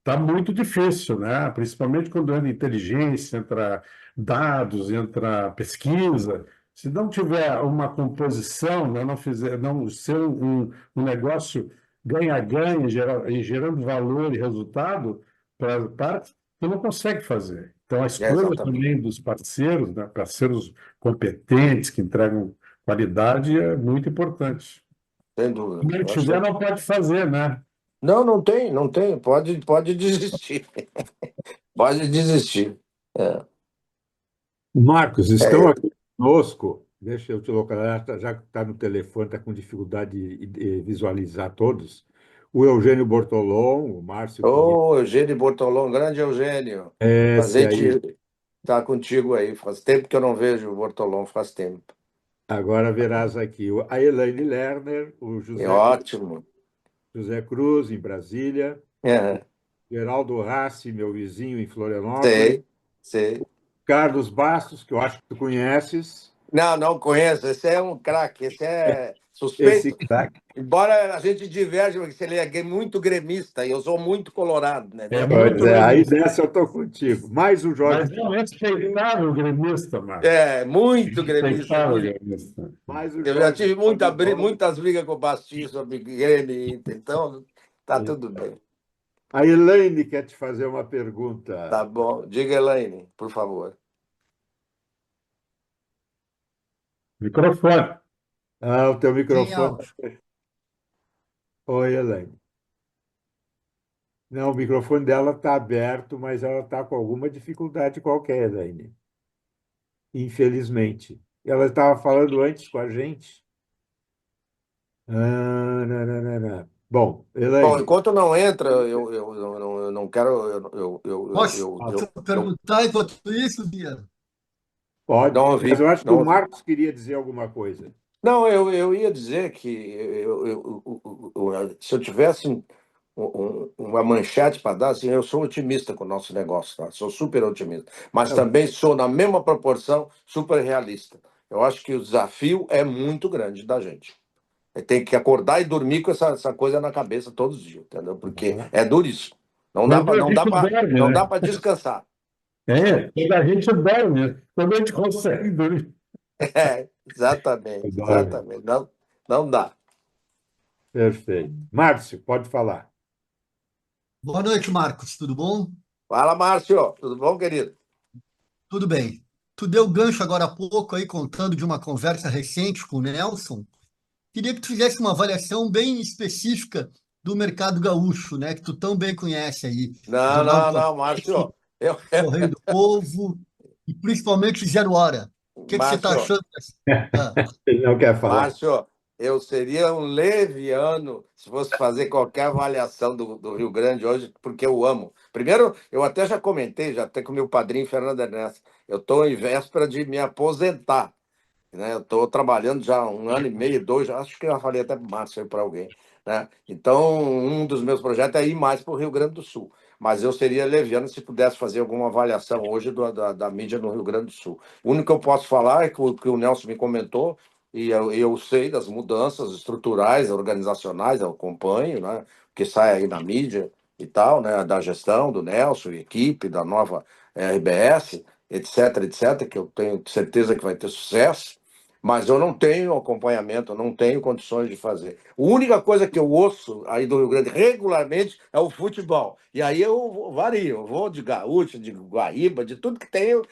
está muito difícil, né? Principalmente quando entra inteligência, entra dados, entra pesquisa. Se não tiver uma composição, né, não ser um negócio ganha-ganha, gerando valor e resultado para você não consegue fazer. Então, a escolha Exatamente. também dos parceiros, né, parceiros competentes que entregam qualidade é muito importante. Sem dúvida. Se não tiver, não pode fazer, né? Não tem, não tem. Pode desistir. Pode desistir. Marcos, estão É. aqui conosco. Deixa eu te localizar, já que está no telefone, está com dificuldade de visualizar todos. O Eugênio Bortolom, o Márcio queria. Ô, Eugênio Bortolom, grande Eugênio. Esse Prazer aí. de estar contigo aí. Faz tempo que eu não vejo o Bortolom, faz tempo. Agora verás aqui a Elaine Lerner, o É ótimo. José Cruz, em Brasília, É, Geraldo Rassi, meu vizinho, em Florianópolis, sei. Carlos Bastos, que eu acho que tu conheces. Não conheço. Esse é um craque, esse é Esse suspeito. craque. Embora a gente diverge, porque ele é muito gremista e eu sou muito colorado, né? É Pois muito é, aí gremista. nessa eu estou contigo. Mais o Jorge Mas é um respeitável gremista, Marcos. É, muito gremista. Respeitável gremista. mais o Eu já Jorge tive Paulo. muitas brigas com o Bastinho sobre Grêmio, então tá tudo bem. A Elaine quer te fazer uma pergunta. Tá bom. Diga, Elaine, por favor. Microfone. Ah, o teu Sem microfone. áudio. Oi, Elaine. Não, o microfone dela está aberto, mas ela está com alguma dificuldade qualquer, Elaine. Infelizmente. Ela estava falando antes com a gente. Nananana. Bom, Bom, Elaine, enquanto não entra, eu não quero. Posso perguntar enquanto isso, Bia? pode, Não mas eu ouvi, acho que não o ouvi. Marcos queria dizer alguma coisa. Não, eu ia dizer que se eu tivesse uma manchete para dar, assim, eu sou otimista com o nosso negócio, tá? Sou super otimista. Mas Não, também sou, na mesma proporção, super realista. Eu acho que o desafio é muito grande da gente. Tem que acordar e dormir com essa coisa na cabeça todos os dias, entendeu? Porque é duríssimo. Não dá Quando para a não dá gente para dorme, não né? dá para descansar. Quando a gente dorme, quando a gente consegue dormir. Exatamente, dorme. exatamente. Não dá. Perfeito. Márcio, pode falar. Boa noite, Marcos. Tudo bom? Fala, Márcio. Tudo bom, querido? Tudo bem. Tu deu gancho agora há pouco aí contando de uma conversa recente com o Nelson. Queria que tu fizesse uma avaliação bem específica do mercado gaúcho, né? Que tu tão bem conhece aí. Jornal Não, Importante, Márcio. Eu, Correio do Povo e principalmente Zero Hora. O que você está Márcio, achando? Ah, Ele não quer falar. Márcio, eu seria um leviano se fosse fazer qualquer avaliação do Rio Grande hoje, porque eu amo. Primeiro, eu até já comentei, já até com meu padrinho Fernando Ernesto, eu estou em véspera de me aposentar, né? Eu estou trabalhando já há 1 ano e meio, 2, acho que eu já falei até para o Márcio, para alguém, né? Então, um dos meus projetos é ir mais para o Rio Grande do Sul, mas eu seria leviano se pudesse fazer alguma avaliação hoje da mídia no Rio Grande do Sul. O único que eu posso falar é que o Nelson me comentou, e eu sei das mudanças estruturais, organizacionais, eu acompanho, né? Que sai aí na mídia e tal, né? Da gestão do Nelson, equipe, da nova RBS, etc, que eu tenho certeza que vai ter sucesso, mas eu não tenho acompanhamento, eu não tenho condições de fazer. A única coisa que eu ouço aí do Rio Grande regularmente é o futebol. E aí eu vario, eu vou de Gaúcho, de Guaíba, de tudo que tem,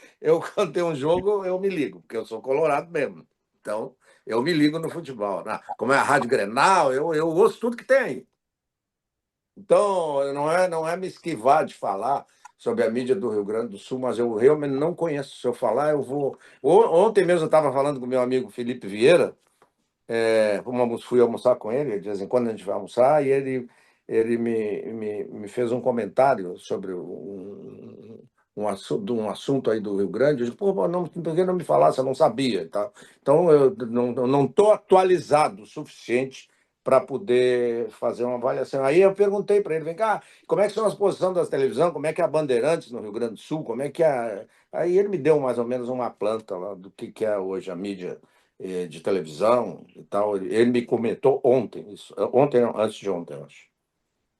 quando tem um jogo, eu me ligo, porque eu sou colorado mesmo. Então, eu me ligo no futebol. Como é a Rádio Grenal, eu ouço tudo que tem aí. Então, não é me esquivar de falar sobre a mídia do Rio Grande do Sul, mas eu realmente não conheço. Se eu falar, eu vou. Ontem mesmo eu estava falando com meu amigo Felipe Vieira, fui almoçar com ele, de vez em quando a gente vai almoçar, e ele me fez um comentário sobre um assunto aí do Rio Grande. Eu disse, pô, não, por que não me falasse? Eu não sabia e tal. Então, eu não estou atualizado o suficiente para poder fazer uma avaliação. Aí eu perguntei para ele, vem cá, como é que são as posições das televisões, como é que é a Bandeirantes no Rio Grande do Sul, como é que é... Aí ele me deu mais ou menos uma planta lá do que é hoje a mídia de televisão e tal. Ele me comentou ontem, isso, ontem, não, antes de ontem, eu acho.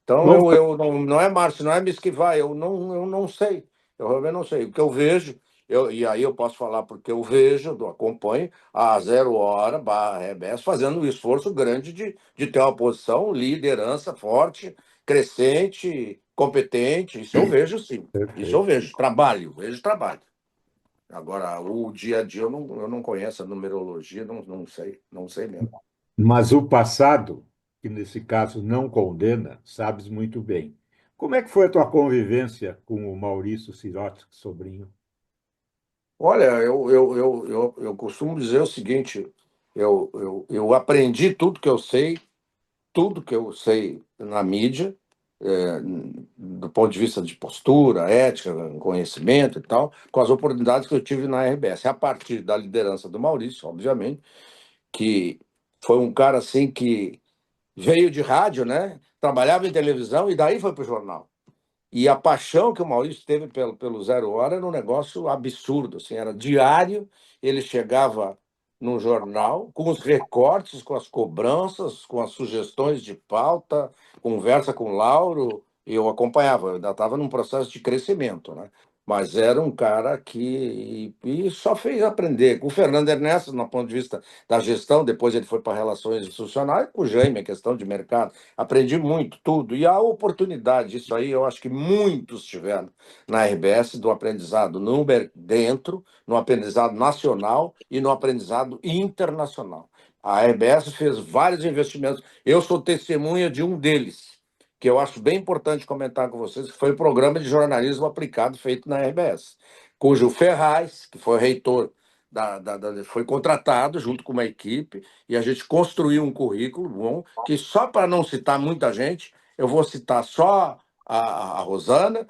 Então, Vamos eu não é, Márcio, não é me esquivar, eu não sei, eu realmente não sei. O que eu vejo, e aí eu posso falar porque eu vejo, eu acompanho a Zero Hora, RBS, fazendo um esforço grande de ter uma posição, liderança forte, crescente, competente, isso eu vejo sim, isso eu perfeito. vejo trabalho. Agora, o dia a dia eu não conheço a numerologia, não sei mesmo. Mas o passado, que nesse caso não condena, sabes muito bem. Como é que foi a tua convivência com o Maurício Sirotsky, sobrinho? Olha, eu costumo dizer o seguinte: eu aprendi tudo que eu sei na mídia, é, do ponto de vista de postura, ética, conhecimento e tal, com as oportunidades que eu tive na RBS, a partir da liderança do Maurício, obviamente, que foi um cara assim que veio de rádio, né? Trabalhava em televisão e daí foi para o jornal. E a paixão que o Maurício teve pelo Zero Hora era um negócio absurdo, assim, era diário, ele chegava no jornal com os recortes, com as cobranças, com as sugestões de pauta, conversa com o Lauro, e eu acompanhava, eu ainda estava num processo de crescimento, né? Mas era um cara que e só fez aprender. Com o Fernando Ernesto, no ponto de vista da gestão, depois ele foi para relações institucionais, com o Jaime, a questão de mercado. Aprendi muito, tudo. E a oportunidade, isso aí eu acho que muitos tiveram na RBS, do aprendizado dentro, no aprendizado nacional e no aprendizado internacional. A RBS fez vários investimentos. Eu sou testemunha de um deles, que eu acho bem importante comentar com vocês, que foi o programa de jornalismo aplicado feito na RBS, cujo Ferraz, que foi reitor foi contratado junto com uma equipe e a gente construiu um currículo bom, que só para não citar muita gente, eu vou citar só a Rosana,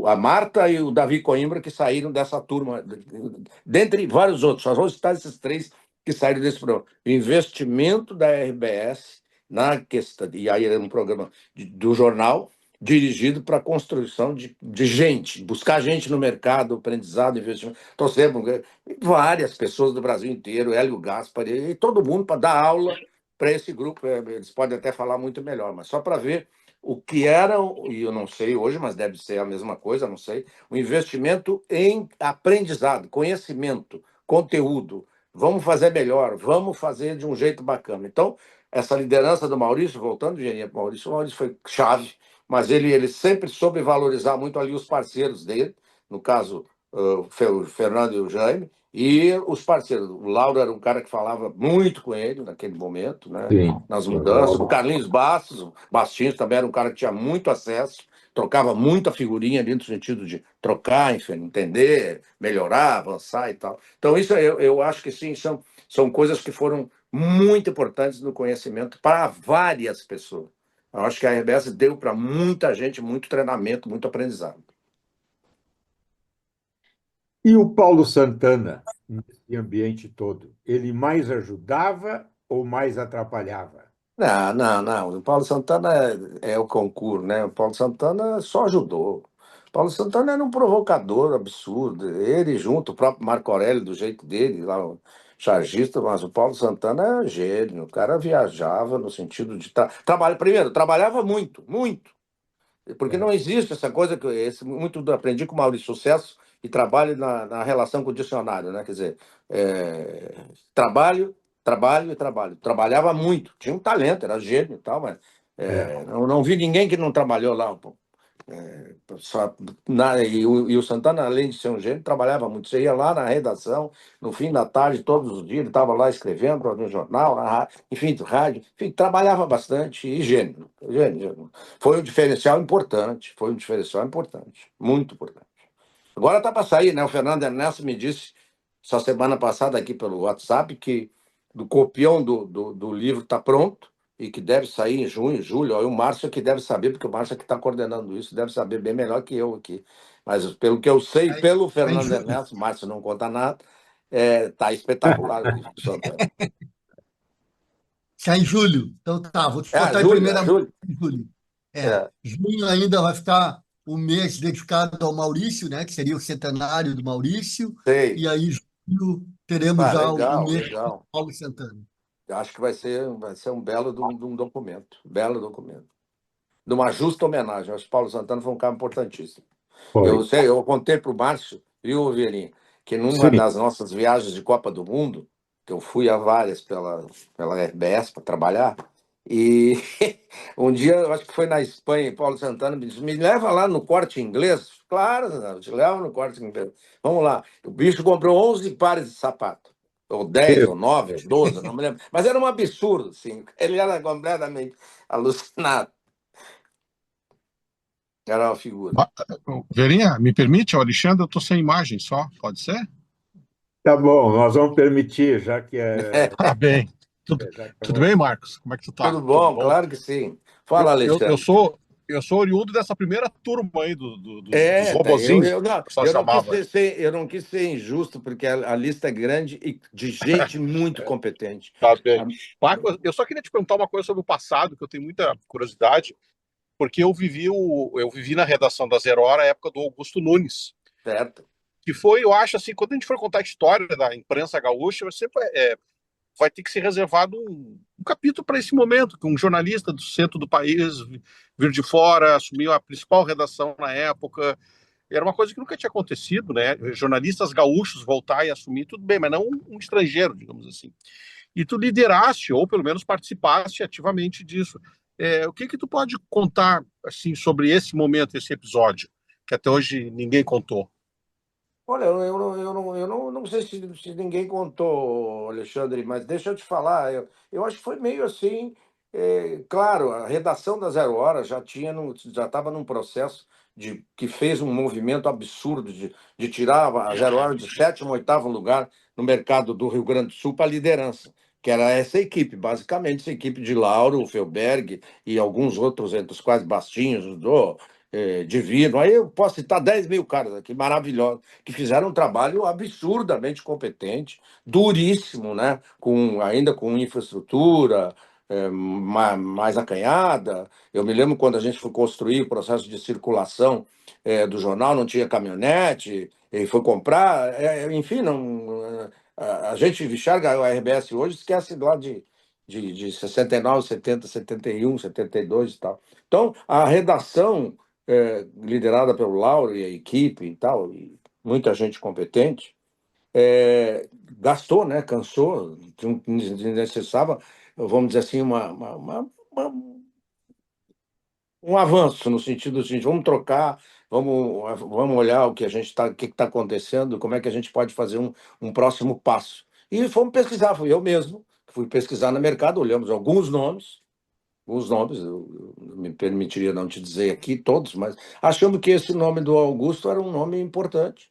a Marta e o Davi Coimbra, que saíram dessa turma, dentre vários outros, só vou citar esses três que saíram desse programa. O investimento da RBS na questão, e aí era um programa do jornal, dirigido para a construção de gente, buscar gente no mercado, aprendizado, investimento. Trouxemos várias pessoas do Brasil inteiro, Hélio Gaspar, e todo mundo para dar aula para esse grupo. Eles podem até falar muito melhor, mas só para ver o que era, e eu não sei hoje, mas deve ser a mesma coisa, não sei, o investimento em aprendizado, conhecimento, conteúdo. Vamos fazer melhor, vamos fazer de um jeito bacana. Então, essa liderança do Maurício, voltando, engenheiro Maurício, o Maurício foi chave, mas ele sempre soube valorizar muito ali os parceiros dele, no caso, o Fernando e o Jaime, e os parceiros. O Lauro era um cara que falava muito com ele naquele momento, né? Sim. Nas mudanças. O Carlinhos Bastinhos também era um cara que tinha muito acesso, trocava muita figurinha ali no sentido de trocar, enfim, entender, melhorar, avançar e tal. Então, isso eu acho que sim, são coisas que foram muito importantes no conhecimento para várias pessoas. Eu acho que a RBS deu para muita gente muito treinamento, muito aprendizado. E o Paulo Santana, nesse ambiente todo, ele mais ajudava ou mais atrapalhava? Não, não, não. O Paulo Santana é o concurso, né? O Paulo Santana só ajudou. O Paulo Santana era um provocador absurdo. Ele junto, o próprio Marco Aurélio, do jeito dele, lá, o chargista, mas o Paulo Santana é gênio. O cara viajava no sentido de trabalho. Primeiro, trabalhava muito, muito. Porque É, não existe essa coisa que aprendi com o Maurício Sucesso e trabalho na relação com o dicionário, né? Quer dizer, trabalho, trabalho e trabalho. Trabalhava muito, tinha um talento, era gênio e tal, mas é. não vi ninguém que não trabalhou lá. Pô. E o Santana, além de ser um gênio, trabalhava muito. Você ia lá na redação, no fim da tarde, todos os dias, ele estava lá escrevendo no jornal, enfim, no rádio, enfim, trabalhava bastante e gênio, gênio, gênio. Foi um diferencial importante, muito importante. Agora está para sair, né? O Fernando Ernesto me disse, essa semana passada aqui pelo WhatsApp, que do copião do livro está pronto e que deve sair em junho, julho. Aí o Márcio é que deve saber, porque o Márcio é que está coordenando isso, deve saber bem melhor que eu aqui. Mas pelo que eu sei, Aí, pelo aí em Fernando julho. Ernesto, o Márcio não conta nada, tá espetacular o livro do Santana. Sai em julho. Então tá, vou te contar em É primeira mão julho. em julho. É, Junho ainda vai ficar o mês dedicado ao Maurício, né? Que seria o centenário do Maurício. sei. E aí, julho, teremos já o Legal, mês de legal. Paulo Santana. Eu acho que vai ser um belo de um documento, belo documento. De uma justa homenagem. Eu acho que Paulo Santana foi um cara importantíssimo. Foi. Eu sei, eu contei para o Márcio, viu, Vieirinha, que numa Sim. das nossas viagens de Copa do Mundo, que eu fui a várias pela RBS para trabalhar, e um dia, eu acho que foi na Espanha, e Paulo Santana me disse, me leva lá no Corte Inglês. Claro, eu te levo no Corte Inglês. Vamos lá. O bicho comprou 11 pares de sapato. Ou 10, ou 9, ou 12, não me lembro. Mas era um absurdo, assim. Ele era completamente alucinado. Era uma figura. Verinha, me permite, o Alexandre, eu estou sem imagem só, pode ser? Tá bom, nós vamos permitir, já que Tá bem. já que é Tudo bem, Marcos? Como é que tu tá? Tudo Tudo bom, bom? claro que sim. Fala, Eu Alexandre. sou oriundo dessa primeira turma aí dos Tá, eu, robozinhos, eu, não, que o pessoal eu, não quis chamava. eu não quis ser injusto, porque a lista é grande e de gente muito competente. Tá bem. Marcos, eu só queria te perguntar uma coisa sobre o passado, que eu tenho muita curiosidade, porque eu vivi na redação da Zero Hora a época do Augusto Nunes, Certo? que foi, eu acho, assim, quando a gente for contar a história da imprensa gaúcha, sempre vai ter que ser reservado um capítulo para esse momento, que um jornalista do centro do país vir de fora, assumiu a principal redação na época. Era uma coisa que nunca tinha acontecido, né? Jornalistas gaúchos voltar e assumir, tudo bem, mas não um estrangeiro, digamos assim. E tu lideraste, ou pelo menos participaste ativamente disso. O que tu pode contar assim sobre esse momento, esse episódio, que até hoje ninguém contou? Olha, eu não sei se ninguém contou, Alexandre, mas deixa eu te falar. Eu acho que foi meio assim. Claro, a redação da Zero Hora já estava num processo que fez um movimento absurdo de tirar a Zero Hora de sétimo, oitavo lugar no mercado do Rio Grande do Sul para a liderança, que era essa equipe, basicamente, essa equipe de Lauro, Felberg e alguns outros, entre os quais Bastinhos, Divino. Aí eu posso citar 10 mil caras aqui, maravilhosos, que fizeram um trabalho absurdamente competente, duríssimo, né? Ainda com infraestrutura mais acanhada. Eu me lembro quando a gente foi construir o processo de circulação do jornal, não tinha caminhonete, e foi comprar, enfim, não, a gente enxerga a RBS hoje, esquece lá de 69, 70, 71, 72 e tal. Então, a redação liderada pelo Lauro e a equipe e tal, e muita gente competente, gastou, né, cansou, necessitava, vamos dizer assim, um avanço no sentido de vamos trocar, vamos olhar o que está acontecendo, como é que a gente pode fazer um próximo passo. E fomos pesquisar, fui eu mesmo, fui pesquisar no mercado, olhamos alguns nomes, eu me permitiria não te dizer aqui todos, mas achando que esse nome do Augusto era um nome importante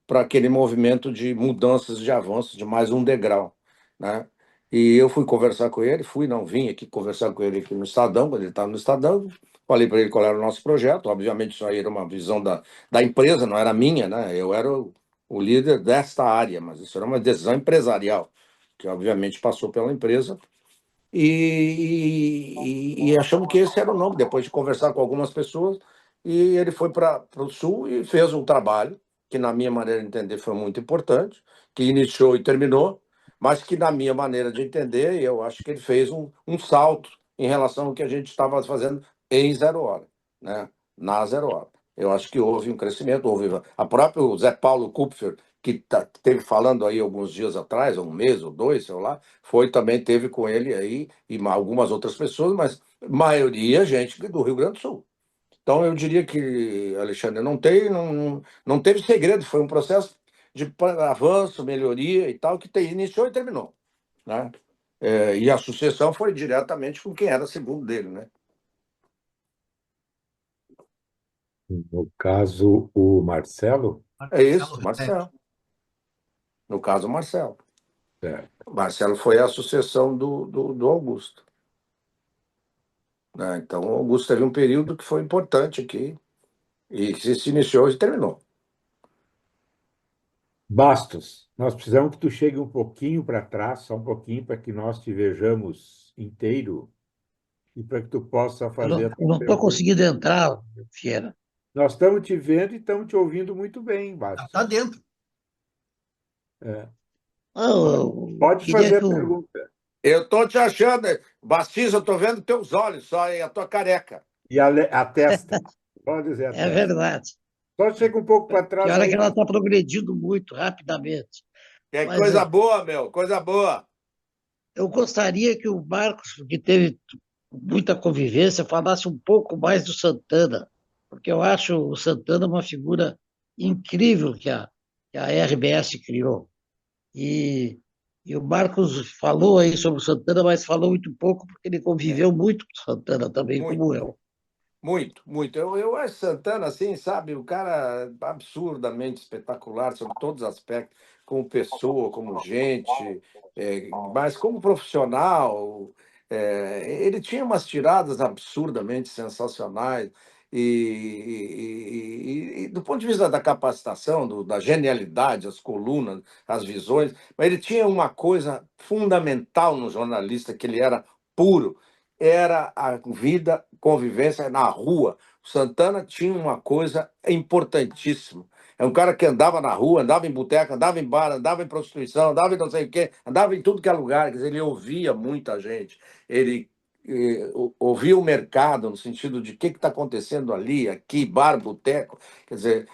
para aquele movimento de mudanças, de avanços, de mais um degrau, né? E eu fui conversar com ele, não vim aqui conversar com ele aqui no Estadão, quando ele estava no Estadão, falei para ele qual era o nosso projeto, obviamente isso aí era uma visão da empresa, não era minha, né? Eu era o líder desta área, mas isso era uma decisão empresarial, que obviamente passou pela empresa, e achamos que esse era o nome, depois de conversar com algumas pessoas, e ele foi para o Sul e fez um trabalho, que na minha maneira de entender foi muito importante, que iniciou e terminou, mas que na minha maneira de entender, eu acho que ele fez um salto em relação ao que a gente estava fazendo em Zero Hora, né? Na Zero Hora. Eu acho que houve um crescimento, houve a próprio Zé Paulo Kupfer, que teve falando aí alguns dias atrás, um mês ou dois, sei lá, teve com ele aí, e algumas outras pessoas, mas maioria gente do Rio Grande do Sul. Então, eu diria que, Alexandre, não teve segredo, foi um processo de avanço, melhoria e tal, que iniciou e terminou, né? E a sucessão foi diretamente com quem era segundo dele, né? No caso, o Marcelo. É Marcelo isso, Reck. Marcelo. No caso, Marcelo. É. Marcelo foi a sucessão do Augusto, né? Então, o Augusto teve um período que foi importante aqui, e que se iniciou e terminou. Bastos, nós precisamos que tu chegue um pouquinho para trás, só um pouquinho, para que nós te vejamos inteiro e para que tu possa fazer a tua Eu não estou pergunta. conseguindo entrar, Fiera. Nós estamos te vendo e estamos te ouvindo muito bem, Tá Bastos. dentro. É. Ah, eu Pode queria fazer que a o. pergunta. Eu tô te achando, Bastizo, eu tô vendo teus olhos só e a tua careca. E a testa. Pode dizer a É testa. verdade. Só chega um pouco para trás Pior é que aí. ela está progredindo muito rapidamente. É Mas coisa boa, meu, coisa boa. eu gostaria que o Marcos, que teve muita convivência, falasse um pouco mais do Santana, porque eu acho o Santana uma figura incrível que a RBS criou. E, e o Marcos falou aí sobre o Santana, mas falou muito pouco, porque ele É, conviveu muito com o Santana também, muito, como eu. muito, muito. Eu acho Santana, assim, sabe, o cara absurdamente espetacular sobre todos os aspectos, como pessoa, como gente, mas como profissional, ele tinha umas tiradas absurdamente sensacionais. E do ponto de vista da capacitação, da genialidade, as colunas, as visões, mas ele tinha uma coisa fundamental no jornalista, que ele era puro, era a vida, convivência na rua. O Santana tinha uma coisa importantíssima. É um cara que andava na rua, andava em boteca, andava em bar, andava em prostituição, andava em não sei o quê, andava em tudo que é lugar. Quer dizer, ele ouvia muita gente. Ele ouvia o mercado no sentido de o que está acontecendo ali, aqui, bar, boteco. Quer dizer,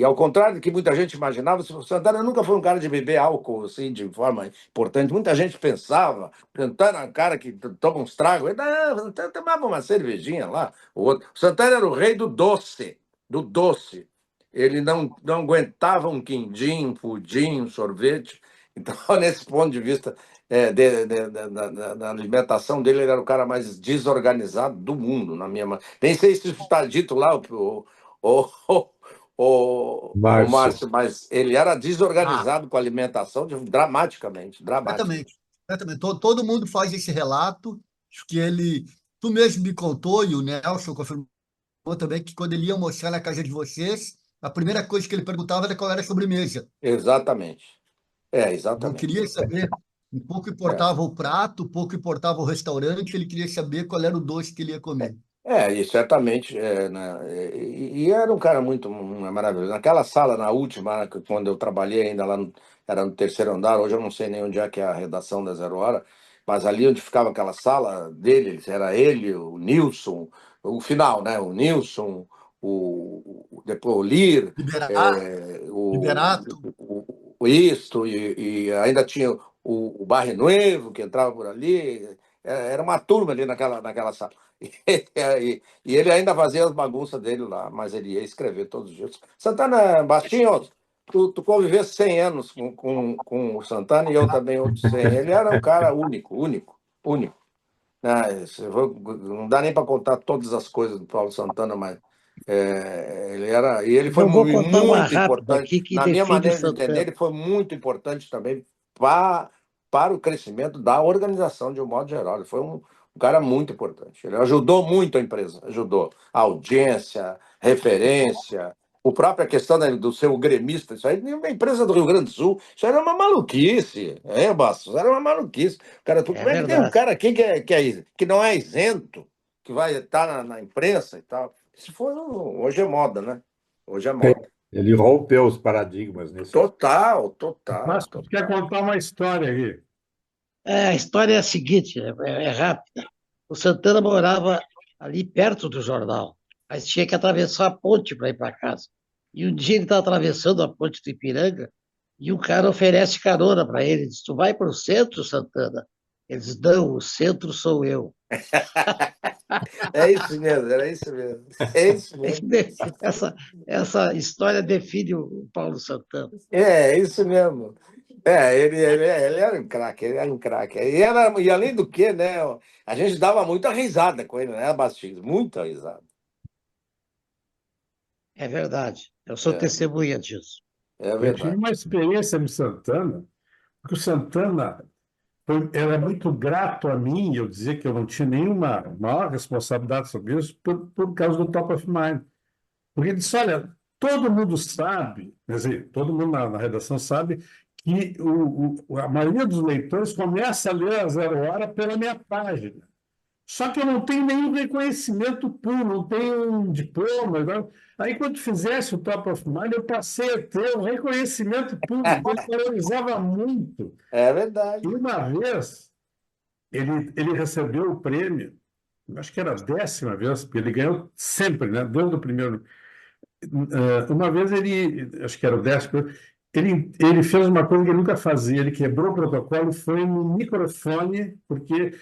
ao contrário do que muita gente imaginava, o Santana nunca foi um cara de beber álcool assim, de forma importante. Muita gente pensava, Santana é um cara que toma uns tragos. Não, Santana tomava uma cervejinha lá. O Santana era o rei do doce, do doce. Ele não aguentava um quindim, um pudim, um sorvete. Então, nesse ponto de vista da alimentação dele, ele era o cara mais desorganizado do mundo, na minha mão. Nem sei se isso está dito lá, o Márcio. Márcio, mas ele era Ah, desorganizado com a alimentação dramaticamente, dramaticamente. completamente. Completamente. Todo mundo faz esse relato, que ele. Tu mesmo me contou, e o Nelson confirmou também, que quando ele ia almoçar na casa de vocês, a primeira coisa que ele perguntava era qual era a sobremesa. Exatamente. Não Exatamente. queria saber, um pouco É. importava o prato, pouco importava o restaurante, ele queria saber qual era o doce que ele ia comer. E certamente, né, e era um cara muito maravilhoso. Naquela sala, na última, né, quando eu trabalhei ainda lá, era no terceiro andar, hoje eu não sei nem onde é que é a redação da Zero Hora, mas ali onde ficava aquela sala dele, era ele, o Nilson, o final, né? O Nilson, depois o Lir, Liberato, Liberato, o Isto, e ainda tinha o Barre Nuevo, que entrava por ali. Era uma turma ali naquela sala. E ele ainda fazia as bagunças dele lá, mas ele ia escrever todos os dias. Santana Bastinhos, tu convivesse 100 anos com o Santana e eu também outros 100. Ele era um cara único, único, único. Não dá nem para contar todas as coisas do Paulo Santana, mas ele era. E ele Mas foi eu vou contar uma muito rápida importante, aqui que na minha define o maneira de entender, Santana. ele foi muito importante também para o crescimento da organização de um modo geral. Ele foi um cara muito importante. Ele ajudou muito a empresa, ajudou a audiência, referência, a própria questão do seu gremista. Isso aí, uma empresa do Rio Grande do Sul, isso era uma maluquice, Bastos? Era uma maluquice. Cara, É como é que tem um verdade. cara aqui que não é isento, que vai estar na imprensa e tal? Isso foi hoje é moda, né? Hoje é moda. Ele rompeu os paradigmas nesse aspecto. Total, total, Mas tu quer total. contar uma história aqui? A história é a seguinte, é rápida. O Santana morava ali perto do jornal, mas tinha que atravessar a ponte para ir para casa. E um dia ele está atravessando a ponte do Ipiranga e um cara oferece carona para ele. Diz: Tu vai para o centro, Santana? Ele diz, não, o centro sou eu. É isso mesmo, era isso mesmo. É isso mesmo. Essa história define o Paulo Santana. É isso mesmo. Ele era um craque, ele era um craque. E além do que, né, a gente dava muita risada com ele, né, Bastinhos? Muita risada. É verdade. Eu sou É, testemunha disso. é Eu tive verdade. uma experiência no Santana, porque o Santana era muito grato a mim, eu dizia que eu não tinha nenhuma maior responsabilidade sobre isso, por causa do Top of Mind. Porque ele disse, olha, todo mundo sabe, quer dizer, todo mundo na redação sabe que a maioria dos leitores começa a ler a Zero Hora pela minha página. Só que eu não tenho nenhum reconhecimento puro, não tenho um diploma. Não. Aí, quando fizesse o Top of Mind, eu passei a ter um reconhecimento público. Ele valorizava muito. É E verdade. uma vez, ele recebeu o prêmio, acho que era a 10ª vez, porque ele ganhou sempre, né? Desde o primeiro. Uma vez acho que era o 10º, ele fez uma coisa que ele nunca fazia, ele quebrou o protocolo, foi no microfone, porque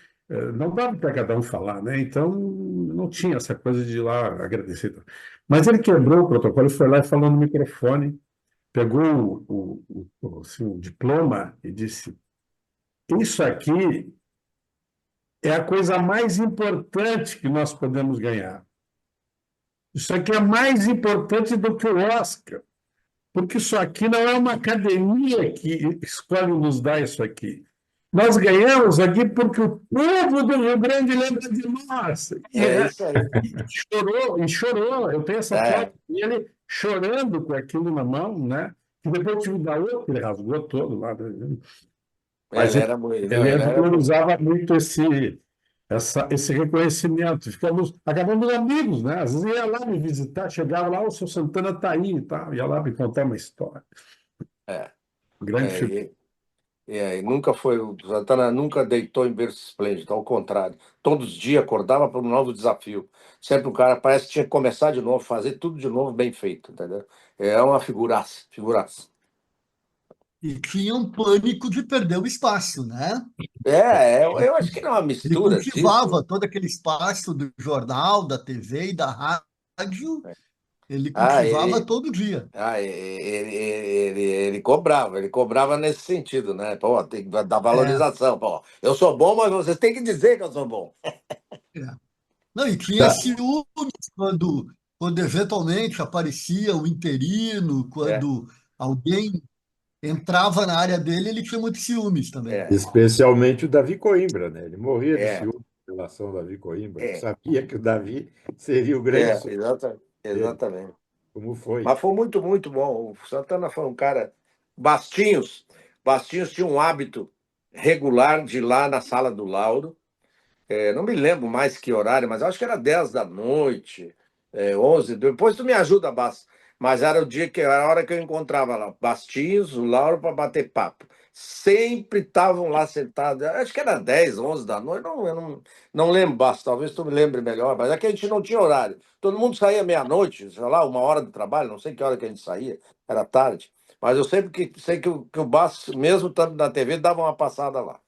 não dava para cada um falar, né? Então não tinha essa coisa de ir lá agradecer. Mas ele quebrou o protocolo, foi lá e falou no microfone, pegou assim, o diploma e disse: Isso aqui é a coisa mais importante que nós podemos ganhar. Isso aqui é mais importante do que o Oscar. Porque isso aqui não é uma academia que escolhe nos dar isso aqui. Nós ganhamos aqui porque o povo do Rio Grande lembra de nós. É isso aí. E chorou. Eu tenho essa É, foto dele chorando com aquilo na mão, né? E depois eu tive da outra, ele rasgou todo lá. Né? Mas ele era muito. Não, ele ele era muito. valorizava muito esse reconhecimento. Acabamos amigos, né? Às vezes ia lá me visitar, chegava lá, o seu Santana está aí e tal, ia lá me contar uma história. É, Grande é, figura. e nunca foi. O Santana nunca deitou em berço esplêndido, ao contrário. Todos os dias acordava para um novo desafio. Sempre o cara parece que tinha que começar de novo, fazer tudo de novo bem feito, entendeu? É uma figuraça, figuraça. E tinha um pânico de perder o espaço, né? Eu acho que não é uma Ele mistura disso. cultivava todo aquele espaço do jornal, da TV e da rádio, ele Ah, cultivava todo dia. ele cobrava nesse sentido, né? Pô, tem que dar É, valorização. Pô, eu sou bom, mas vocês têm que dizer que eu sou bom. é. Não, e tinha Tá. ciúmes quando eventualmente aparecia um interino, É, quando alguém entrava na área dele, ele tinha muitos ciúmes também. é, Especialmente o Davi Coimbra, né? Ele morria de é, ciúme em relação ao Davi Coimbra. é, Sabia que o Davi seria o grande sonho dele, exatamente. como foi. Mas foi muito, muito bom. O Santana foi um cara. Bastinhos. Bastinhos tinha um hábito regular de ir lá na sala do Lauro. Não me lembro mais que horário, mas acho que era 10 da noite, 11. Depois tu me ajuda, Bas. Mas era o dia que era a hora que eu encontrava lá, Bastinhos, o Lauro, para bater papo. Sempre estavam lá sentados. Acho que era 10, 11 da noite. Não, eu não lembro, Bas. Talvez tu me lembre melhor, mas é que a gente não tinha horário. Todo mundo saía meia-noite, sei lá, 1 hora de trabalho, não sei que hora que a gente saía, era tarde. Mas eu sempre sei que o Bas, mesmo estando na TV, dava uma passada lá.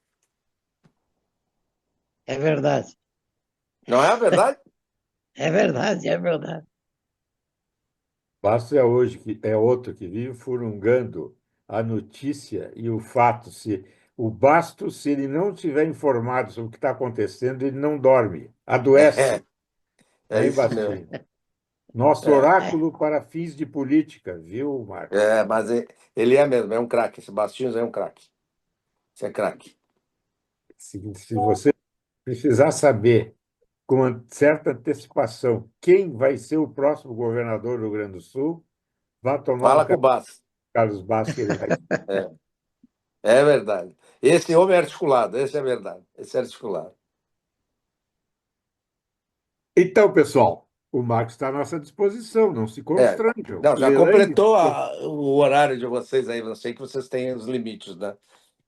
É verdade. Não é a verdade? É verdade, é verdade. Passo é hoje que é outro que vive furungando a notícia e o fato. Se o Basto, se ele não estiver informado sobre o que está acontecendo, ele não dorme, adoece, É hein, isso mesmo. Bastinho? Nosso É, oráculo para fins de política, viu, Marcos? mas ele é mesmo, é um craque. Sebastião é um craque. Isso é craque. Se você precisar saber com uma certa antecipação quem vai ser o próximo governador do Rio Grande do Sul, vá tomar um Fala com café o Bass. com Carlos Bastos, que ele vai. É, é verdade. Esse homem é articulado, esse é verdade. Esse é articulado. Então, pessoal, o Marcos está à nossa disposição, não se É. constranjam. Não, já Leilane, completou o horário de vocês aí. Eu sei que vocês têm os limites, né?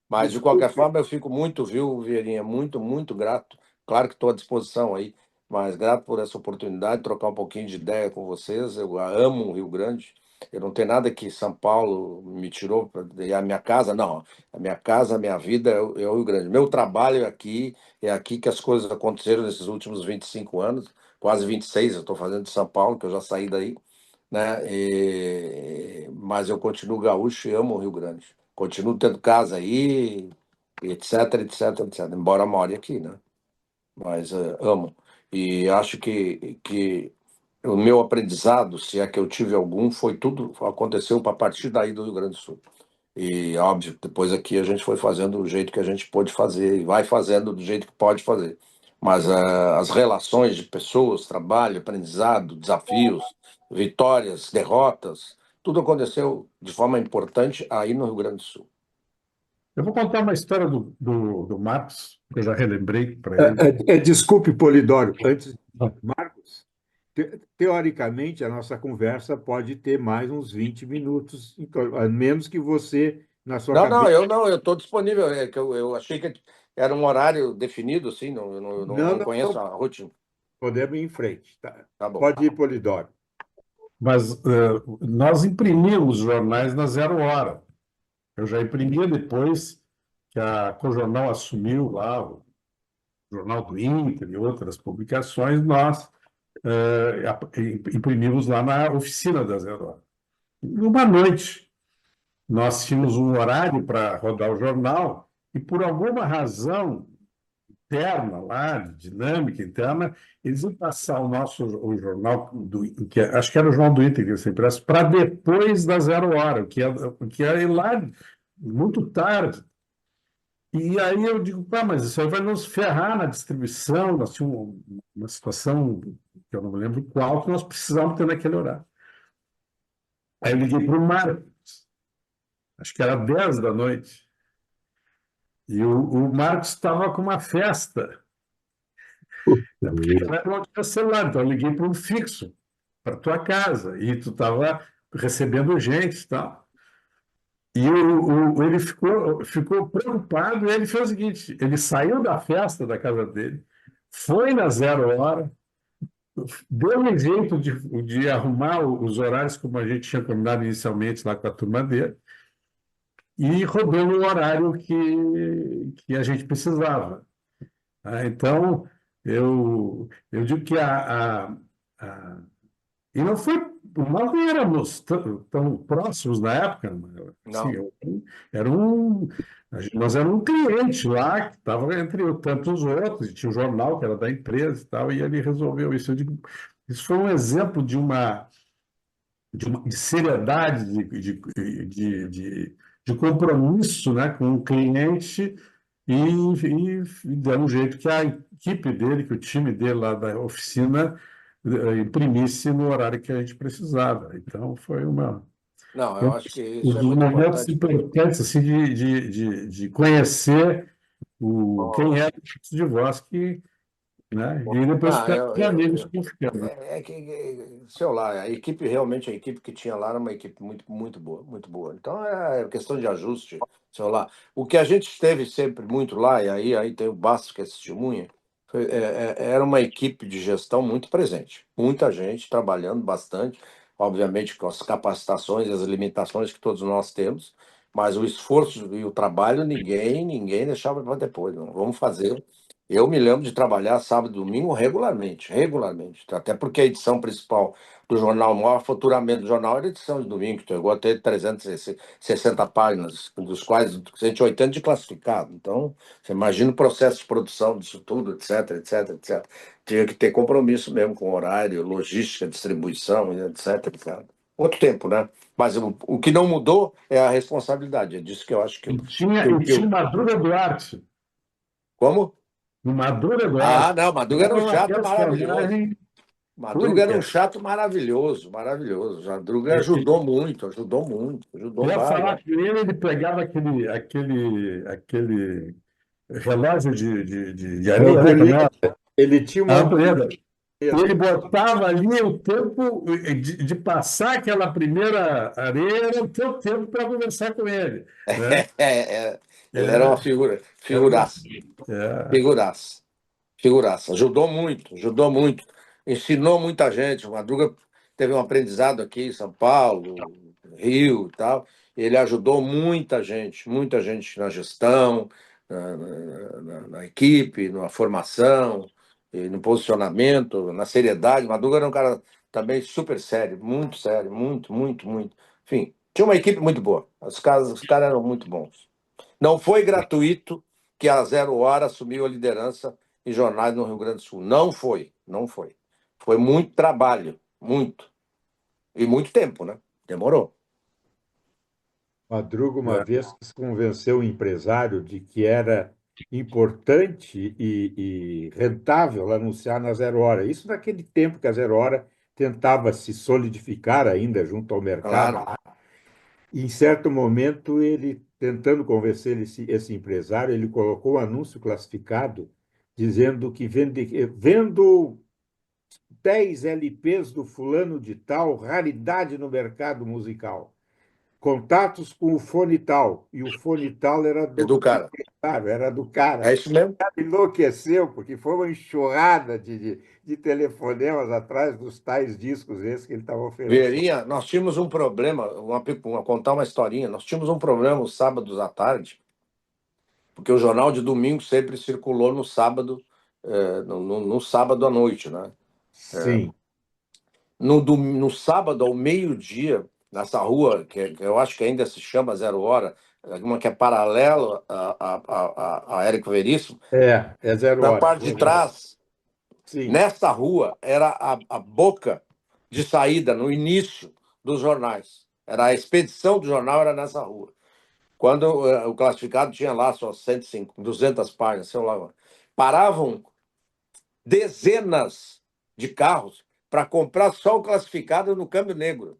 Mas, de qualquer desculpe. forma, eu fico muito, viu, Vieirinha? Muito, muito grato. Claro que estou à disposição aí, mas grato por essa oportunidade de trocar um pouquinho de ideia com vocês. Eu amo o Rio Grande. Eu não tenho nada que São Paulo me tirou, e a minha casa, não. A minha casa, a minha vida é o Rio Grande. Meu trabalho é aqui que as coisas aconteceram nesses últimos 25 anos, quase 26 eu estou fazendo de São Paulo, que eu já saí daí, né? Mas eu continuo gaúcho e amo o Rio Grande. Continuo tendo casa aí, etc, etc, etc. Embora more aqui, né? Mas amo. E acho que o meu aprendizado, se é que eu tive algum, foi tudo, aconteceu a partir daí do Rio Grande do Sul. E, óbvio, depois aqui a gente foi fazendo do jeito que a gente pôde fazer, e vai fazendo do jeito que pode fazer. Mas as relações de pessoas, trabalho, aprendizado, desafios, vitórias, derrotas, tudo aconteceu de forma importante aí no Rio Grande do Sul. Eu vou contar uma história do Marcos, que eu já relembrei para ele. Desculpe, Polidoro, antes, Marcos, teoricamente a nossa conversa pode ter mais uns 20 minutos, então, a menos que você, na sua cabeça. Não, eu estou disponível. É que eu achei que era um horário definido, assim, eu não conheço Não, a rotina. podemos ir em frente. Tá? Tá bom. Pode ir, Polidoro. Mas nós imprimimos jornais na Zero Hora. Eu já imprimia depois que a Cojornal assumiu lá o Jornal do Inter e outras publicações, nós imprimimos lá na oficina da Zero Hora. E uma noite, nós tínhamos um horário para rodar o jornal e, por alguma razão interna lá, de dinâmica interna, eles iam passar o jornal, acho que era o Jornal do Inter, que eles impresso, para depois da Zero Hora, que é ir lá muito tarde. E aí eu digo, pá, mas isso aí vai nos ferrar na distribuição. Nós tínhamos uma situação, que eu não me lembro qual, que nós precisávamos ter naquele horário. Aí eu liguei para o Marcos, acho que era 10 da noite, e o Marcos estava com uma festa. Não tinha celular, então eu liguei para um fixo, para tua casa, e tu estava recebendo gente e tal. E ele ficou preocupado, e ele fez o seguinte: ele saiu da festa da casa dele, foi na Zero Hora, deu um jeito de arrumar os horários como a gente tinha combinado inicialmente lá com a turma dele, e rodou no horário que a gente precisava. Então, eu digo que e não foi, nós não éramos tão próximos na época, assim, nós éramos um cliente lá, que estava entre tantos outros, e tinha um jornal que era da empresa e tal, e ele resolveu isso. Eu digo, isso foi um exemplo de seriedade, de compromisso, né, com o cliente, e deu um jeito que a equipe dele, que o time dele lá da oficina imprimisse no horário que a gente precisava. Então, foi Não, eu acho que um isso é dos muito momentos importante. importantes assim, de conhecer quem era o Chico de Voz, né? E depois Ah, ficar de amigos com o Fernando. sei lá, a equipe, realmente, a equipe que tinha lá era uma equipe muito, muito boa, muito boa. Então, é questão de ajuste, sei lá. O que a gente esteve sempre muito lá, e aí tem o Bastos, que é testemunha, era uma equipe de gestão muito presente. Muita gente trabalhando bastante, obviamente com as capacitações e as limitações que todos nós temos, mas o esforço e o trabalho ninguém deixava para depois. Não. Vamos fazer. Eu me lembro de trabalhar sábado e domingo regularmente, regularmente. Até porque a edição principal do jornal, o maior faturamento do jornal era a edição de domingo, que chegou a ter 360 páginas, dos quais 180 de classificado. Então, você imagina o processo de produção disso tudo, etc, etc, etc. Tinha que ter compromisso mesmo com horário, logística, distribuição, etc, etc. Outro tempo, né? Mas o que não mudou é a responsabilidade. É disso que eu acho que E tinha o Madruga Duarte. Como? O Madruga Ah, Duarte. não, Madruga era um Era uma chato maravilhoso. personagem Madruga era um única. chato maravilhoso, maravilhoso. Madruga ajudou muito, ajudou Eu ia falar bárbaro. que ele pegava aquele relógio de A areia, né? Como é? ampulheta. Ele tinha A uma ampulheta. ampulheta. Ele botava ali o tempo de passar aquela primeira areia, era o teu tempo para conversar com ele, né? Ele era uma É, era uma, figuraça, é, figuraça. Ajudou muito, ensinou muita gente. O Madruga teve um aprendizado aqui em São Paulo, Rio e tal. Ele ajudou muita gente na gestão, na equipe, na formação, no posicionamento, na seriedade. Madruga era um cara também super sério, muito. Enfim, tinha uma equipe muito boa. Os caras eram muito bons. Não foi gratuito que a Zero Hora assumiu a liderança em jornais no Rio Grande do Sul. Não foi. Foi muito trabalho, muito. E muito tempo, né? Demorou. Madruga, uma vez, convenceu o empresário de que era importante e rentável anunciar na Zero Hora. Isso naquele tempo que a Zero Hora tentava se solidificar ainda junto ao mercado. Claro. E, em certo momento, ele, tentando convencer esse empresário, ele colocou um anúncio classificado dizendo que vendo 10 LPs do fulano de tal, raridade no mercado musical. Contatos com o fone tal. E o fone tal era É do do cara. empresário, era do É cara. isso mesmo? Enlouqueceu, porque foi uma enxurrada de telefonemas atrás dos tais discos esses que ele estava oferecendo. Verinha, nós tínhamos um problema, contar uma historinha. Nós tínhamos um problema os sábados à tarde, porque o jornal de domingo sempre circulou no sábado, no sábado à noite, né? Sim, No sábado, ao meio-dia, nessa rua, que eu acho que ainda se chama Zero Hora, uma que é paralela a Érico Veríssimo, é Zero na Hora. parte de trás, Sim, nessa rua, era a boca de saída, no início dos jornais. Era a expedição do jornal, era nessa rua. Quando o classificado tinha lá só 105, 200 páginas, sei lá. Paravam dezenas de carros para comprar só o classificado no Câmbio Negro,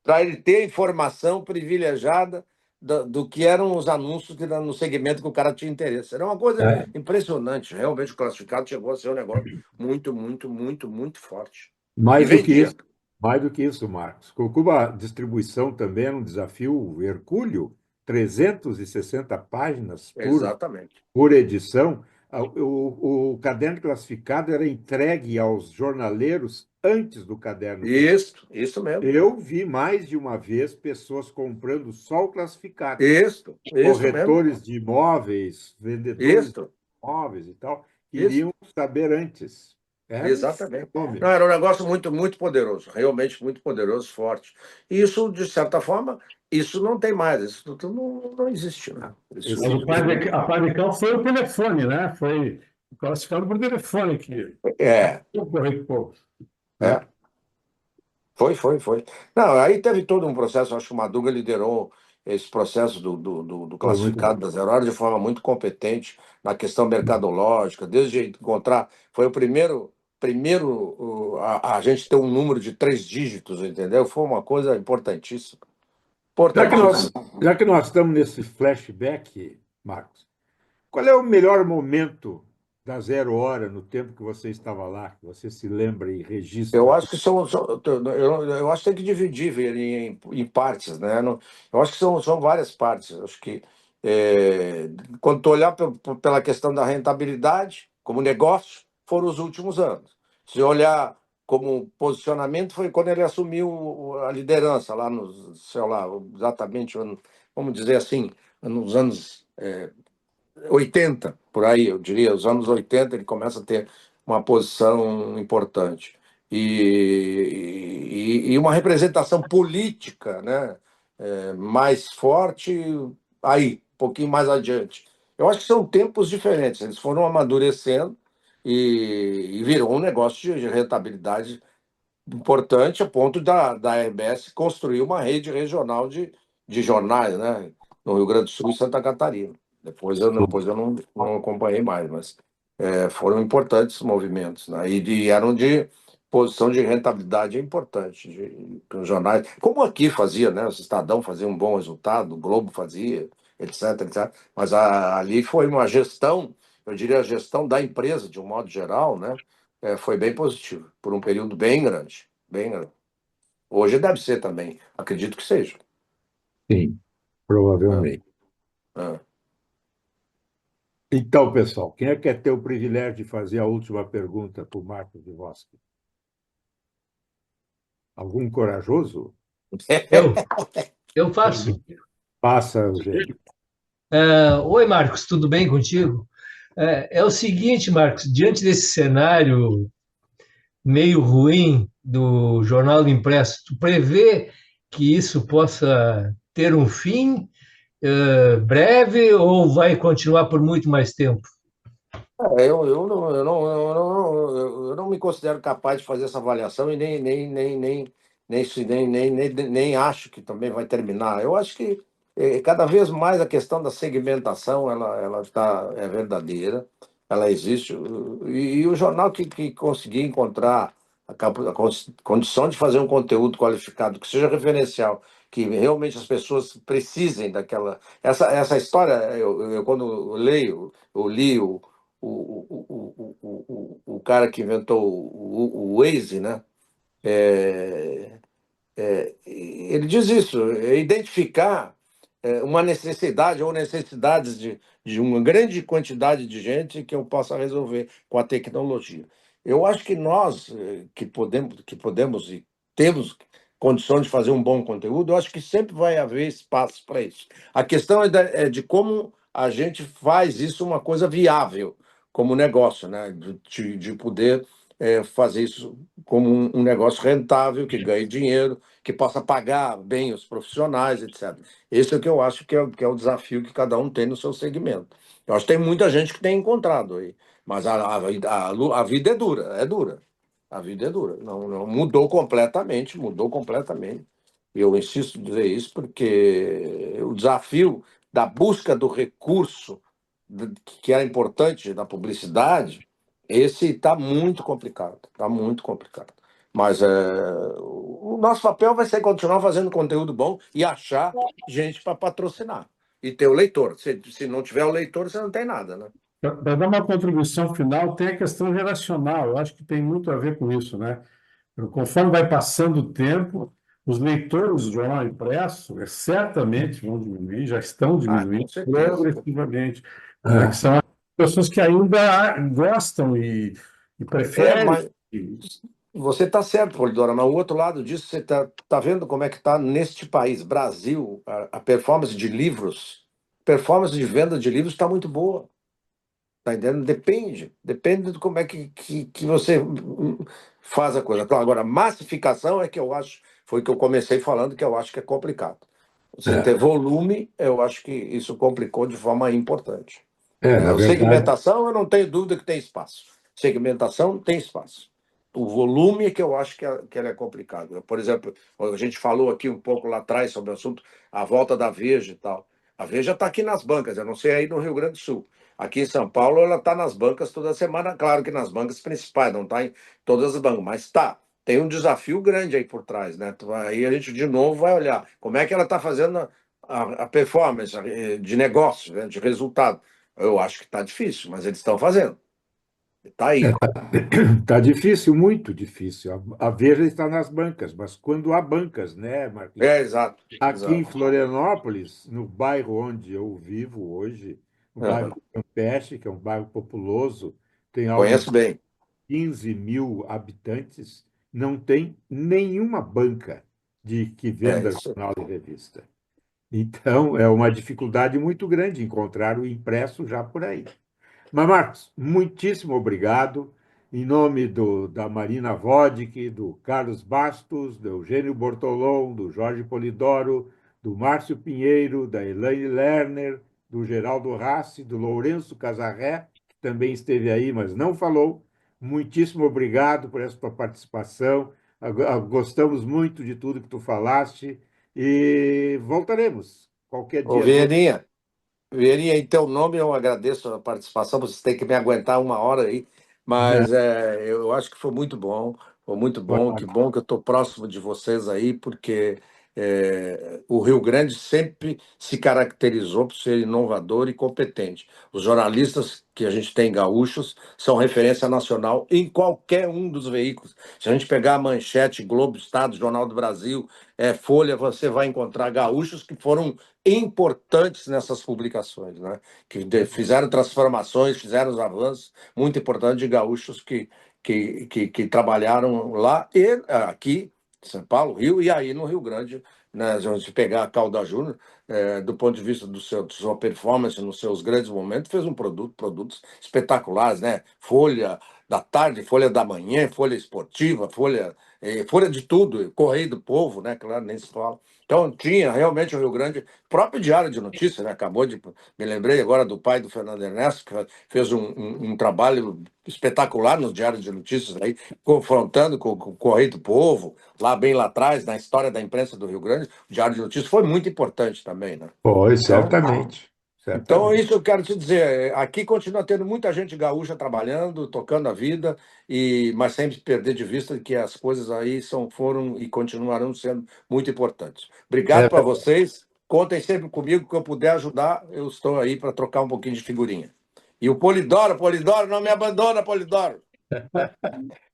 para ele ter informação privilegiada do que eram os anúncios que no segmento que o cara tinha interesse. Era uma coisa impressionante. Realmente, o classificado chegou a ser um negócio muito forte. E mais do que vendia. isso, mais do que isso, Marcos. Como a distribuição também era um desafio hercúleo, 360 páginas Exatamente. por edição, o caderno classificado era entregue aos jornaleiros antes do caderno fechado. Isso mesmo. Eu vi mais de uma vez pessoas comprando só o classificado. Isso mesmo. Corretores de imóveis, vendedores de Isso. imóveis e tal, Isso. queriam saber antes. Era um Exatamente. Não, fenômeno. era um negócio muito poderoso, realmente muito poderoso, forte. E isso, de certa forma, isso não tem mais, isso não existe, né? Isso, Mas a pá de cal foi o telefone, né? Foi classificado por telefone que é, ocorreu pouco. é, foi. Não, aí teve todo um processo, acho que o Madruga liderou esse processo do Foi muito classificado bom. da Zero Hora de forma muito competente na questão mercadológica, desde encontrar, foi o primeiro a gente ter um número de 3 dígitos, entendeu? Foi uma coisa importantíssima. Já que nós, Importantíssima. já que nós estamos nesse flashback, Marcos, qual é o melhor momento da Zero Hora no tempo que você estava lá, que você se lembra e Eu registra? acho que eu acho que tem que dividir ele em partes, né? Eu acho que são várias partes. Eu acho que quando tu olhar pela questão da rentabilidade como negócio, foram os últimos anos. Se olhar como posicionamento, foi quando ele assumiu a liderança lá nos, sei lá, exatamente, vamos dizer assim, nos anos 80, por aí, eu diria, os anos 80, ele começa a ter uma posição importante. E uma representação política, né, mais forte aí, um pouquinho mais adiante. Eu acho que são tempos diferentes, eles foram amadurecendo e virou um negócio de rentabilidade importante a ponto da RBS construir uma rede regional de jornais, né, no Rio Grande do Sul e Santa Catarina. Depois eu não acompanhei mais, mas foram importantes movimentos, né? Eram de posição de rentabilidade importante, os jornais, como aqui fazia, né? O Estadão fazia um bom resultado, o Globo fazia, etc. Mas ali foi uma gestão, eu diria a gestão da empresa, de um modo geral, né? Foi bem positiva, por um período bem grande, bem grande. Hoje deve ser também, acredito que seja. Sim, É, provavelmente. é. Então, pessoal, quem é que quer ter o privilégio de fazer a última pergunta para o Marcos de Vosque? Algum corajoso? Eu, eu faço. Passa, Eugênio. Oi, Marcos, tudo bem contigo? É o seguinte, Marcos, diante desse cenário meio ruim do jornal impresso, tu prevê que isso possa ter um fim breve ou vai continuar por muito mais tempo? Eu não me considero capaz de fazer essa avaliação e nem acho que também vai terminar. Eu acho que cada vez mais a questão da segmentação é verdadeira, ela existe. E o jornal que conseguir encontrar condição de fazer um conteúdo qualificado, que seja referencial, que realmente as pessoas precisem daquela. Essa história, quando eu leio, eu li o cara que inventou o Waze, né? Ele diz isso, é identificar uma necessidade ou necessidades de uma grande quantidade de gente que eu possa resolver com a tecnologia. Eu acho que nós que podemos e temos condições de fazer um bom conteúdo, eu acho que sempre vai haver espaço para isso. A questão é de como a gente faz isso uma coisa viável como negócio, né? De poder fazer isso como um negócio rentável, que ganhe dinheiro, que possa pagar bem os profissionais, etc. Esse é o que eu acho que é o desafio que cada um tem no seu segmento. Eu acho que tem muita gente que tem encontrado aí, mas a vida é dura, é dura. A vida é dura. Não, mudou completamente, mudou completamente. Eu insisto em dizer isso porque o desafio da busca do recurso que era importante na publicidade, esse está muito complicado, está muito complicado. Mas o nosso papel vai ser continuar fazendo conteúdo bom e achar gente para patrocinar. E ter o leitor. Se não tiver o leitor, você não tem nada, né? Para dar uma contribuição final, tem a questão geracional. Eu acho que tem muito a ver com isso, né? Conforme vai passando o tempo, os leitores do jornal impresso certamente vão diminuir, já estão Com diminuindo certeza. progressivamente, né? Que são as pessoas que ainda gostam e preferem. Mas você está certo, Polidora, mas o outro lado disso, você tá vendo como é que está neste país, Brasil, a performance de livros, performance de venda de livros está muito boa. Tá entendendo? Depende de como é que você faz a coisa. Então, agora, massificação é que eu acho, foi o que eu comecei falando, que eu acho que é complicado. Você ter volume, eu acho que isso complicou de forma importante. Na verdade, Segmentação, eu não tenho dúvida que tem espaço. Segmentação tem espaço. O volume é que eu acho que ela é complicado. Por exemplo, a gente falou aqui um pouco lá atrás sobre o assunto, a volta da Veja e tal. A Veja está aqui nas bancas, eu não sei aí no Rio Grande do Sul. Aqui em São Paulo, ela está nas bancas toda semana, claro que nas bancas principais, não está em todas as bancas, mas está. Tem um desafio grande aí por trás, né? Aí a gente de novo vai olhar como é que ela está fazendo a performance de negócio, né? De resultado. Eu acho que está difícil, mas eles estão fazendo. Está aí. está difícil, muito difícil. A Veja está nas bancas, mas quando há bancas, né, Marquinhos? Exato. Aqui em Exato. Florianópolis, no bairro onde eu vivo hoje, no bairro Campeche, que é um bairro populoso, tem algo Conheço bem. 15 mil habitantes, não tem nenhuma banca que venda Isso. jornal e revista. Então, é uma dificuldade muito grande encontrar o impresso já por aí. Mas, Marcos, muitíssimo obrigado. Em nome da Marina Vodek, do Carlos Bastos, do Eugênio Bortolom, do Jorge Polidoro, do Márcio Pinheiro, da Elaine Lerner, do Geraldo Rassi, do Lourenço Casarré, que também esteve aí, mas não falou. Muitíssimo obrigado por essa tua participação. Gostamos muito de tudo que tu falaste e voltaremos qualquer Ô, dia. Vieirinha, em teu nome eu agradeço a participação, vocês têm que me aguentar uma hora aí, mas eu acho que foi muito bom, que bom que eu estou próximo de vocês aí, porque o Rio Grande sempre se caracterizou por ser inovador e competente. Os jornalistas que a gente tem gaúchos são referência nacional em qualquer um dos veículos. Se a gente pegar a Manchete, Globo, Estado, Jornal do Brasil, Folha, você vai encontrar gaúchos que foram importantes nessas publicações, né? Que fizeram transformações, fizeram os avanços muito importantes de gaúchos que trabalharam lá e aqui São Paulo, Rio, e aí no Rio Grande, né, se a gente pegar a Calda Júnior, do ponto de vista de sua performance nos seus grandes momentos, fez produtos espetaculares, né? Folha da tarde, Folha da manhã, Folha esportiva, Folha de tudo, Correio do Povo, né? Claro, nem se fala. Então tinha realmente o Rio Grande, próprio Diário de Notícias, né? Me lembrei agora do pai do Fernando Ernesto, que fez um trabalho espetacular no Diário de Notícias, aí, confrontando com o Correio do Povo, bem lá atrás, na história da imprensa do Rio Grande, o Diário de Notícias foi muito importante também, né? Foi, Então, certamente. então, Certamente. isso eu quero te dizer. Aqui continua tendo muita gente gaúcha trabalhando, tocando a vida, mas sempre perder de vista que as coisas aí foram e continuarão sendo muito importantes. Obrigado É, para vocês. Contem sempre comigo, que eu puder ajudar, eu estou aí para trocar um pouquinho de figurinha. E o Polidoro, não me abandona, Polidoro.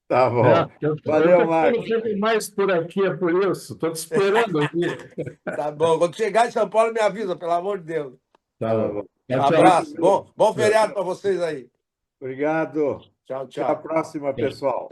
tá bom. Eu Valeu, estou Marcos. sempre mais por aqui, é por isso. Estou te esperando aqui. Tá bom. Quando chegar em São Paulo, me avisa, pelo amor de Deus. Tá Tá bom. bom. Tchau, Abraço. tchau. Bom feriado para vocês aí. Obrigado. Tchau, Até a tchau. próxima, pessoal.